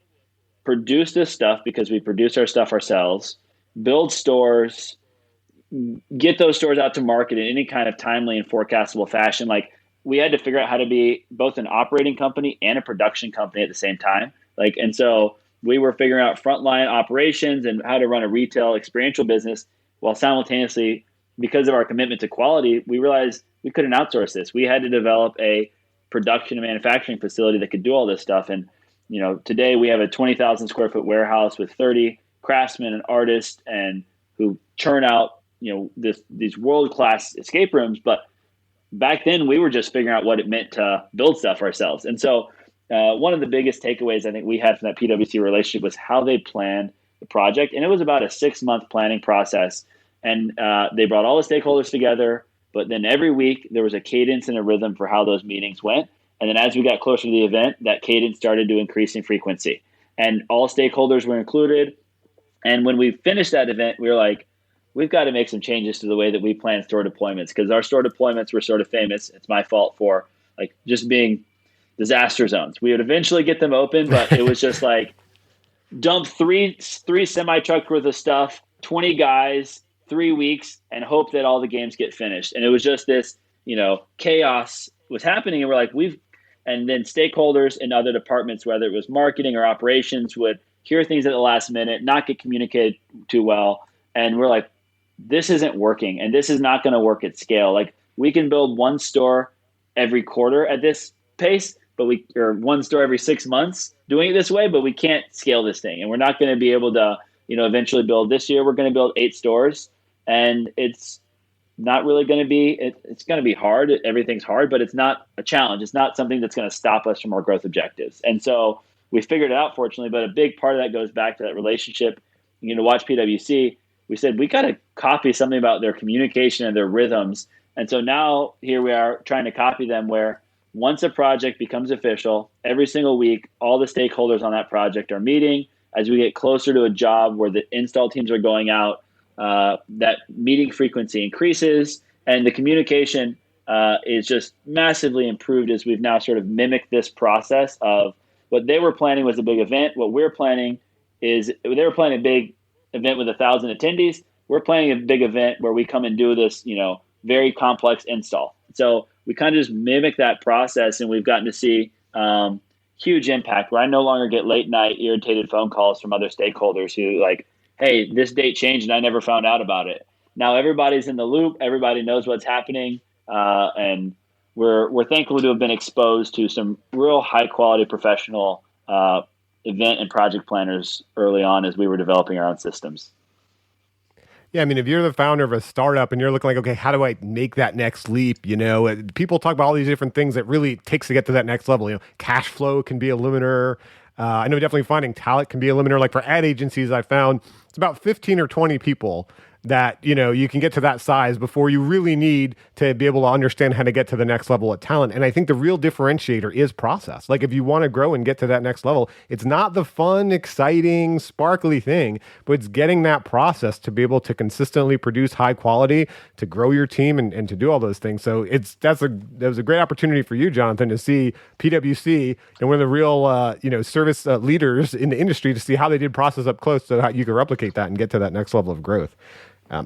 produce this stuff, because we produce our stuff ourselves, build stores, get those stores out to market in any kind of timely and forecastable fashion. Like, we had to figure out how to be both an operating company and a production company at the same time. And so we were figuring out frontline operations and how to run a retail experiential business while simultaneously, because of our commitment to quality, we realized we couldn't outsource this. We had to develop a production and manufacturing facility that could do all this stuff. And, today we have a 20,000 square foot warehouse with 30 craftsmen and artists and who churn out, these world-class escape rooms. But back then we were just figuring out what it meant to build stuff ourselves. And so one of the biggest takeaways I think we had from that PwC relationship was how they planned the project. And it was about a 6-month planning process. And they brought all the stakeholders together, but then every week there was a cadence and a rhythm for how those meetings went. And then as we got closer to the event, that cadence started to increase in frequency. And all stakeholders were included. And when we finished that event, we were like, we've got to make some changes to the way that we plan store deployments, because our store deployments were sort of famous. It's my fault for like just being disaster zones. We would eventually get them open, but it was just like dump three semi trucks worth of stuff, 20 guys, 3 weeks, and hope that all the games get finished. And it was just this, chaos was happening. And we're like, and then stakeholders in other departments, whether it was marketing or operations, would hear things at the last minute, not get communicated too well. And we're like, this isn't working, and this is not going to work at scale. Like, we can build one store every quarter at this pace, or one store every 6 months doing it this way, but we can't scale this thing. And we're not going to be able to, eventually build this year. We're going to build 8 stores, and it's not really going to be, it's going to be hard. Everything's hard, but it's not a challenge. It's not something that's going to stop us from our growth objectives. And so we figured it out, fortunately, but a big part of that goes back to that relationship. Watch PwC, we said, we got to copy something about their communication and their rhythms. And so now here we are trying to copy them, where once a project becomes official, every single week, all the stakeholders on that project are meeting. As we get closer to a job where the install teams are going out, that meeting frequency increases, and the communication is just massively improved as we've now sort of mimicked this process of what they were planning was a big event. What we're planning is, they were planning a big event with 1,000 attendees. We're planning a big event where we come and do this, very complex install. So we kind of just mimic that process, and we've gotten to see huge impact, where I no longer get late night irritated phone calls from other stakeholders who like, hey, this date changed and I never found out about it. Now everybody's in the loop. Everybody knows what's happening. And we're thankful to have been exposed to some real high quality professional event and project planners early on as we were developing our own systems. Yeah, I mean, if you're the founder of a startup and you're looking like, okay, how do I make that next leap? People talk about all these different things that really takes to get to that next level. Cash flow can be a limiter. I know definitely finding talent can be a limiter. Like for ad agencies, I found it's about 15 or 20 people that, you can get to that size before you really need to be able to understand how to get to the next level of talent. And I think the real differentiator is process. Like if you want to grow and get to that next level, it's not the fun, exciting, sparkly thing, but it's getting that process to be able to consistently produce high quality, to grow your team and to do all those things. So that was a great opportunity for you, Jonathan, to see PwC and one of the real, service leaders in the industry, to see how they did process up close so how you can replicate that and get to that next level of growth.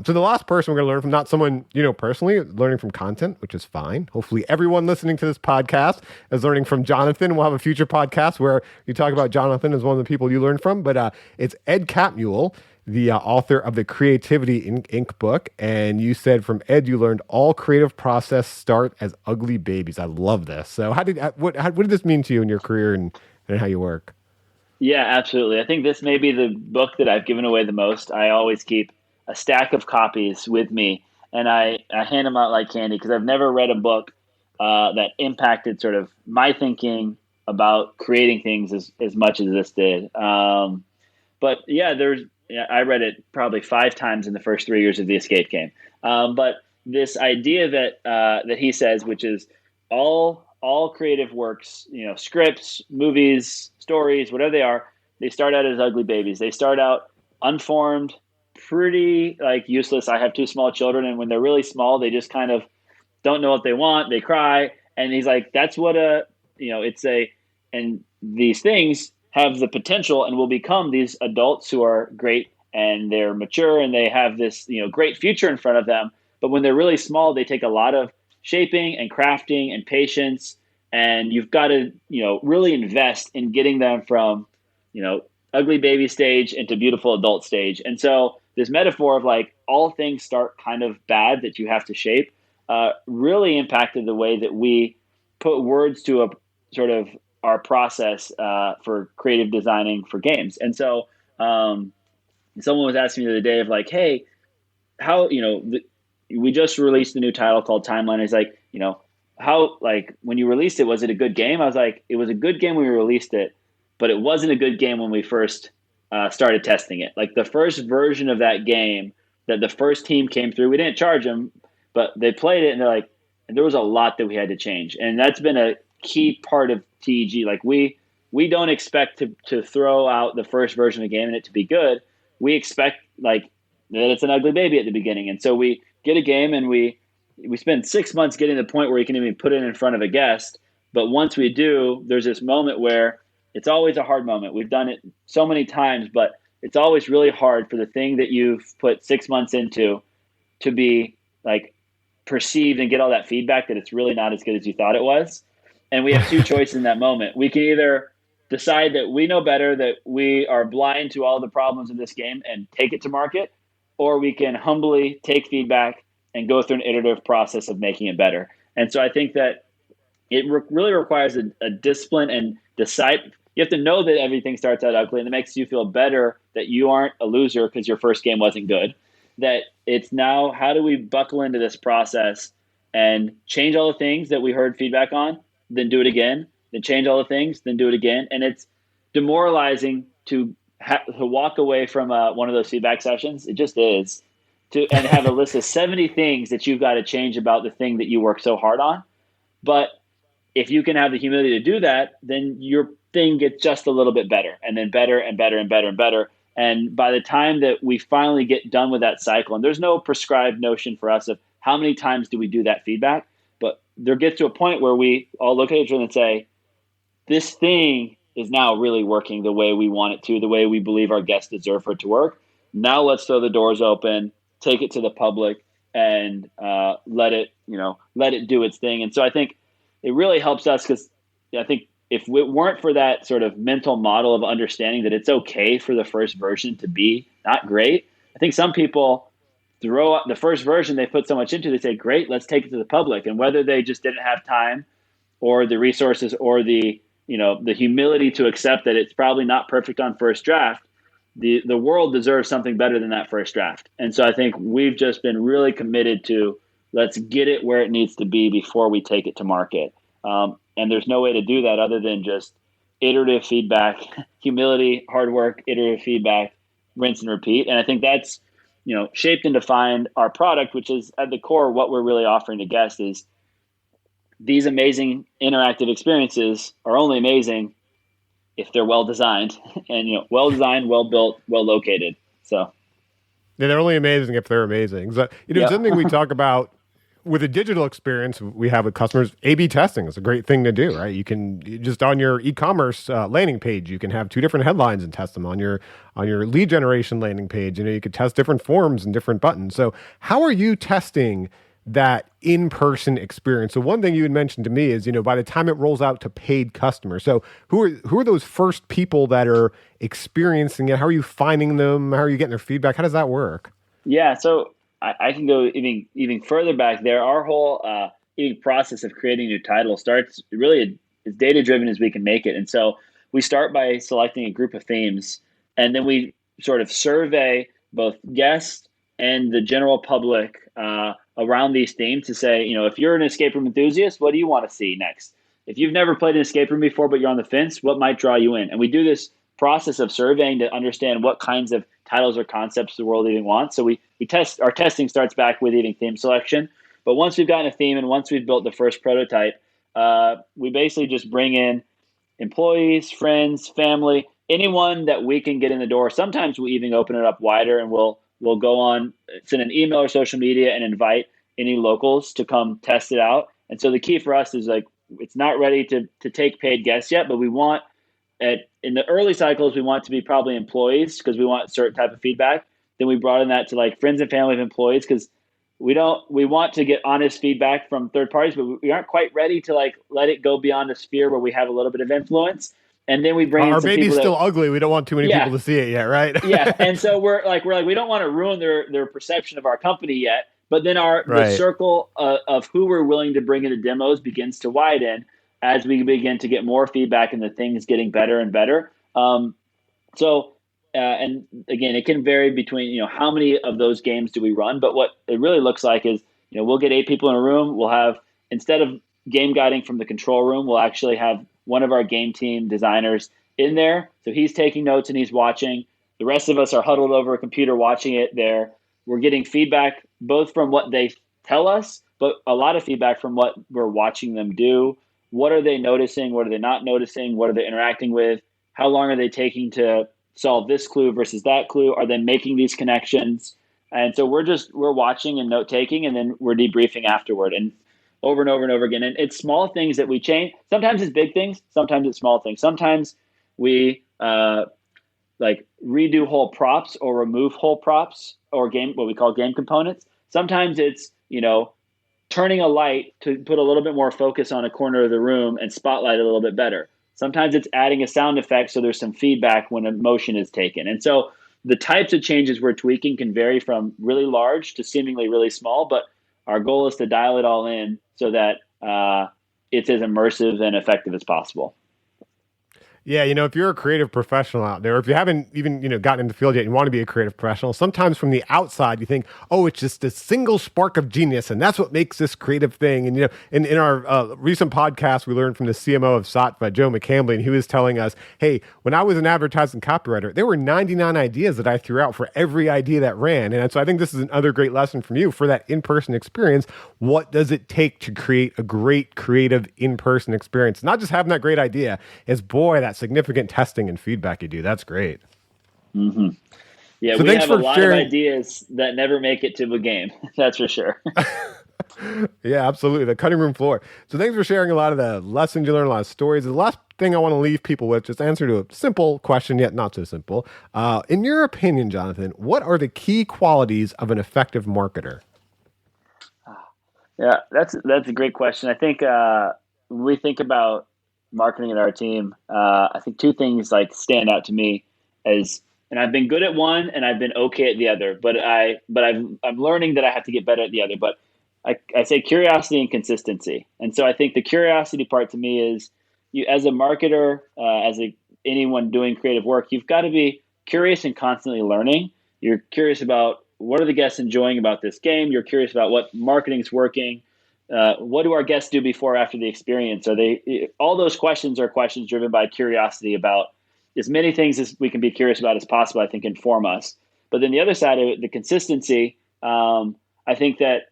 So the last person we're going to learn from, not someone, personally, learning from content, which is fine. Hopefully everyone listening to this podcast is learning from Jonathan. We'll have a future podcast where you talk about Jonathan as one of the people you learn from, but it's Ed Catmull, the author of the Creativity Inc. book, and you said from Ed you learned all creative process start as ugly babies. I love this. So what did this mean to you in your career and how you work? Yeah, absolutely. I think this may be the book that I've given away the most. I always keep a stack of copies with me, and I hand them out like candy because I've never read a book that impacted sort of my thinking about creating things as much as this did. But yeah, I read it probably 5 times in the first 3 years of the Escape game. But this idea that he says, which is all creative works, scripts, movies, stories, whatever they start out as ugly babies. They start out unformed, pretty like useless. I have 2 small children, and when they're really small, they just kind of don't know what they want. They cry, and he's like, "That's what and these things have the potential and will become these adults who are great and they're mature and they have this great future in front of them. But when they're really small, they take a lot of shaping and crafting and patience, and you've got to really invest in getting them from ugly baby stage into beautiful adult stage. And so this metaphor of like all things start kind of bad that you have to shape really impacted the way that we put words to a sort of our process for creative designing for games. And so someone was asking me the other day of like, hey, how, we just released a new title called Timeline. It's like, how, like when you released it, was it a good game? I was like, it was a good game when we released it, but it wasn't a good game when we first started testing it. Like the first version of that game that the first team came through, we didn't charge them, but they played it and they're like, and there was a lot that we had to change. And that's been a key part of TEG. Like we don't expect to throw out the first version of the game and it to be good. We expect like that it's an ugly baby at the beginning. And so we get a game and we spend 6 months getting to the point where you can even put it in front of a guest. But once we do, there's this moment where it's always a hard moment. We've done it so many times, but it's always really hard for the thing that you've put 6 months into to be like perceived and get all that feedback that it's really not as good as you thought it was. And we have two choices in that moment. We can either decide that we know better, that we are blind to all the problems of this game and take it to market, or we can humbly take feedback and go through an iterative process of making it better. And so I think that it really requires a discipline and decide. You have to know that everything starts out ugly, and it makes you feel better that you aren't a loser because your first game wasn't good. That it's now, how do we buckle into this process and change all the things that we heard feedback on, then do it again, then change all the things, then do it again. And it's demoralizing to walk away from one of those feedback sessions. It just is. And have a list of 70 things that you've got to change about the thing that you work so hard on. But if you can have the humility to do that, then your thing gets just a little bit better, and then better and better and better and better. And by the time that we finally get done with that cycle, and there's no prescribed notion for us of how many times do we do that feedback, but there gets to a point where we all look at each other and say, this thing is now really working the way we want it to, the way we believe our guests deserve for it to work. Now let's throw the doors open, take it to the public, and let it do its thing. And so I think it really helps us, because I think if it weren't for that sort of mental model of understanding that it's okay for the first version to be not great, I think some people throw out the first version they put so much into, they say, great, let's take it to the public. And whether they just didn't have time or the resources or the humility to accept that it's probably not perfect on first draft, the world deserves something better than that first draft. And so I think we've just been really committed to, let's get it where it needs to be before we take it to market. And there's no way to do that other than just iterative feedback, humility, hard work, iterative feedback, rinse and repeat. And I think that's, shaped and defined our product, which is at the core what we're really offering to guests is these amazing interactive experiences are only amazing if they're well designed and, well designed, well built, well located. So yeah, they're only amazing if they're amazing. So, something we talk about with a digital experience we have with customers, A/B testing is a great thing to do, right? You can just on your e-commerce landing page, you can have 2 different headlines and test them on your lead generation landing page. You could test different forms and different buttons. So how are you testing that in-person experience. So one thing you had mentioned to me is, by the time it rolls out to paid customers, so who are those first people that are experiencing it? How are you finding them? How are you getting their feedback? How does that work? Yeah, so I can go even further back there. Our whole even process of creating new titles starts really as data driven as we can make it. And so we start by selecting a group of themes, and then we sort of survey both guests and the general public around these themes to say, if you're an escape room enthusiast, what do you want to see next? If you've never played an escape room before, but you're on the fence, what might draw you in? And we do this process of surveying to understand what kinds of titles or concepts the world even wants. So we test, our testing starts back with even theme selection. But once we've gotten a theme and once we've built the first prototype, we basically just bring in employees, friends, family, anyone that we can get in the door. Sometimes we even open it up wider, and we'll go on, send an email or social media and invite any locals to come test it out. And so the key for us is like, it's not ready to take paid guests yet, but we want in the early cycles, we want to be probably employees because we want certain type of feedback. Then we brought in that to like friends and family of employees because we want to get honest feedback from third parties, but we aren't quite ready to like let it go beyond a sphere where we have a little bit of influence. And then we bring in Our some baby's people still ugly. We don't want too many people to see it yet, right? Yeah. And so we're like, we don't want to ruin their perception of our company yet. But then the circle of who we're willing to bring into demos begins to widen as we begin to get more feedback and the things getting better and better. And again, it can vary between, how many of those games do we run? But what it really looks like is, we'll get 8 people in a room. We'll have, instead of game guiding from the control room, we'll actually have one of our game team designers in there. So he's taking notes and he's watching. The rest of us are huddled over a computer watching it there. We're getting feedback both from what they tell us, but a lot of feedback from what we're watching them do. What are they noticing? What are they not noticing? What are they interacting with? How long are they taking to solve this clue versus that clue? Are they making these connections? And so we're watching and note taking, and then we're debriefing afterward and over and over again. And it's small things that we change. Sometimes it's big things. Sometimes it's small things. Sometimes we like redo whole props or remove whole props or what we call game components. Sometimes it's, turning a light to put a little bit more focus on a corner of the room and spotlight it a little bit better. Sometimes it's adding a sound effect so there's some feedback when a motion is taken. And so the types of changes we're tweaking can vary from really large to seemingly really small, but our goal is to dial it all in so that it's as immersive and effective as possible. Yeah, if you're a creative professional out there, if you haven't even, gotten into the field yet, you want to be a creative professional, sometimes from the outside you think, oh, it's just a single spark of genius, and that's what makes this creative thing. And, in our recent podcast, we learned from the CMO of Satva, Joe McCambly, and he was telling us, hey, when I was an advertising copywriter, there were 99 ideas that I threw out for every idea that ran. And so I think this is another great lesson from you for that in-person experience. What does it take to create a great creative in-person experience? Not just having that great idea, is boy, that significant testing and feedback you do. That's great. Mm-hmm. Yeah, so we have a lot of ideas that never make it to a game. That's for sure. Yeah, absolutely. The cutting room floor. So thanks for sharing a lot of the lessons you learned, a lot of stories. The last thing I want to leave people with, just answer to a simple question, yet not so simple. In your opinion, Jonathan, what are the key qualities of an effective marketer? Yeah, that's a great question. I think when we think about marketing at our team, I think 2 things like stand out to me as, and I've been good at one and I've been okay at the other, but I'm learning that I have to get better at the other. But I say curiosity and consistency. And so I think the curiosity part to me is, you as a marketer, anyone doing creative work, you've got to be curious and constantly learning. You're curious about what are the guests enjoying about this game. You're curious about what marketing's working. What do our guests do before or after the experience? All those questions are questions driven by curiosity about as many things as we can be curious about as possible, I think, inform us. But then the other side of it, the consistency, I think that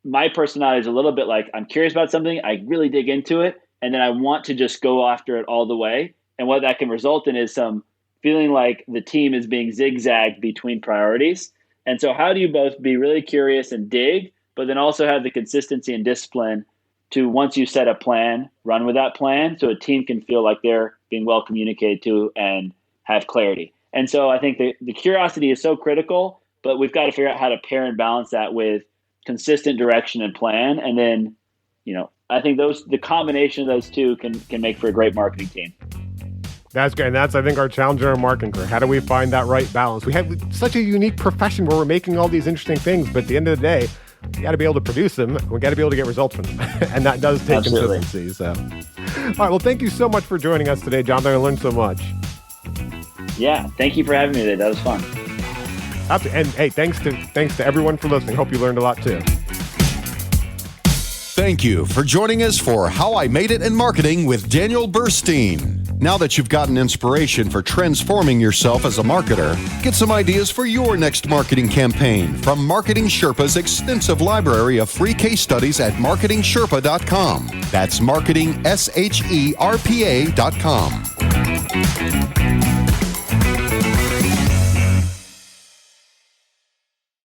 my personality is a little bit like, I'm curious about something, I really dig into it, and then I want to just go after it all the way. And what that can result in is some feeling like the team is being zigzagged between priorities. And so how do you both be really curious and dig, but then also have the consistency and discipline to, once you set a plan, run with that plan so a team can feel like they're being well communicated to and have clarity. And so I think the curiosity is so critical, but we've got to figure out how to pair and balance that with consistent direction and plan. And then, I think the combination of those two can make for a great marketing team. That's great. And that's, I think, our challenge in our marketing career. How do we find that right balance? We have such a unique profession where we're making all these interesting things, but at the end of the day, we got to be able to produce them. We got to be able to get results from them. And that does take Absolutely. consistency. So, all right. Well, thank you so much for joining us today, Jonathan. I learned so much. Yeah. Thank you for having me today. That was fun. And hey, thanks to everyone for listening. Hope you learned a lot too. Thank you for joining us for How I Made It in Marketing with Daniel Burstein. Now that you've gotten inspiration for transforming yourself as a marketer, get some ideas for your next marketing campaign from Marketing Sherpa's extensive library of free case studies at marketingsherpa.com. That's marketing, SHERPA.com.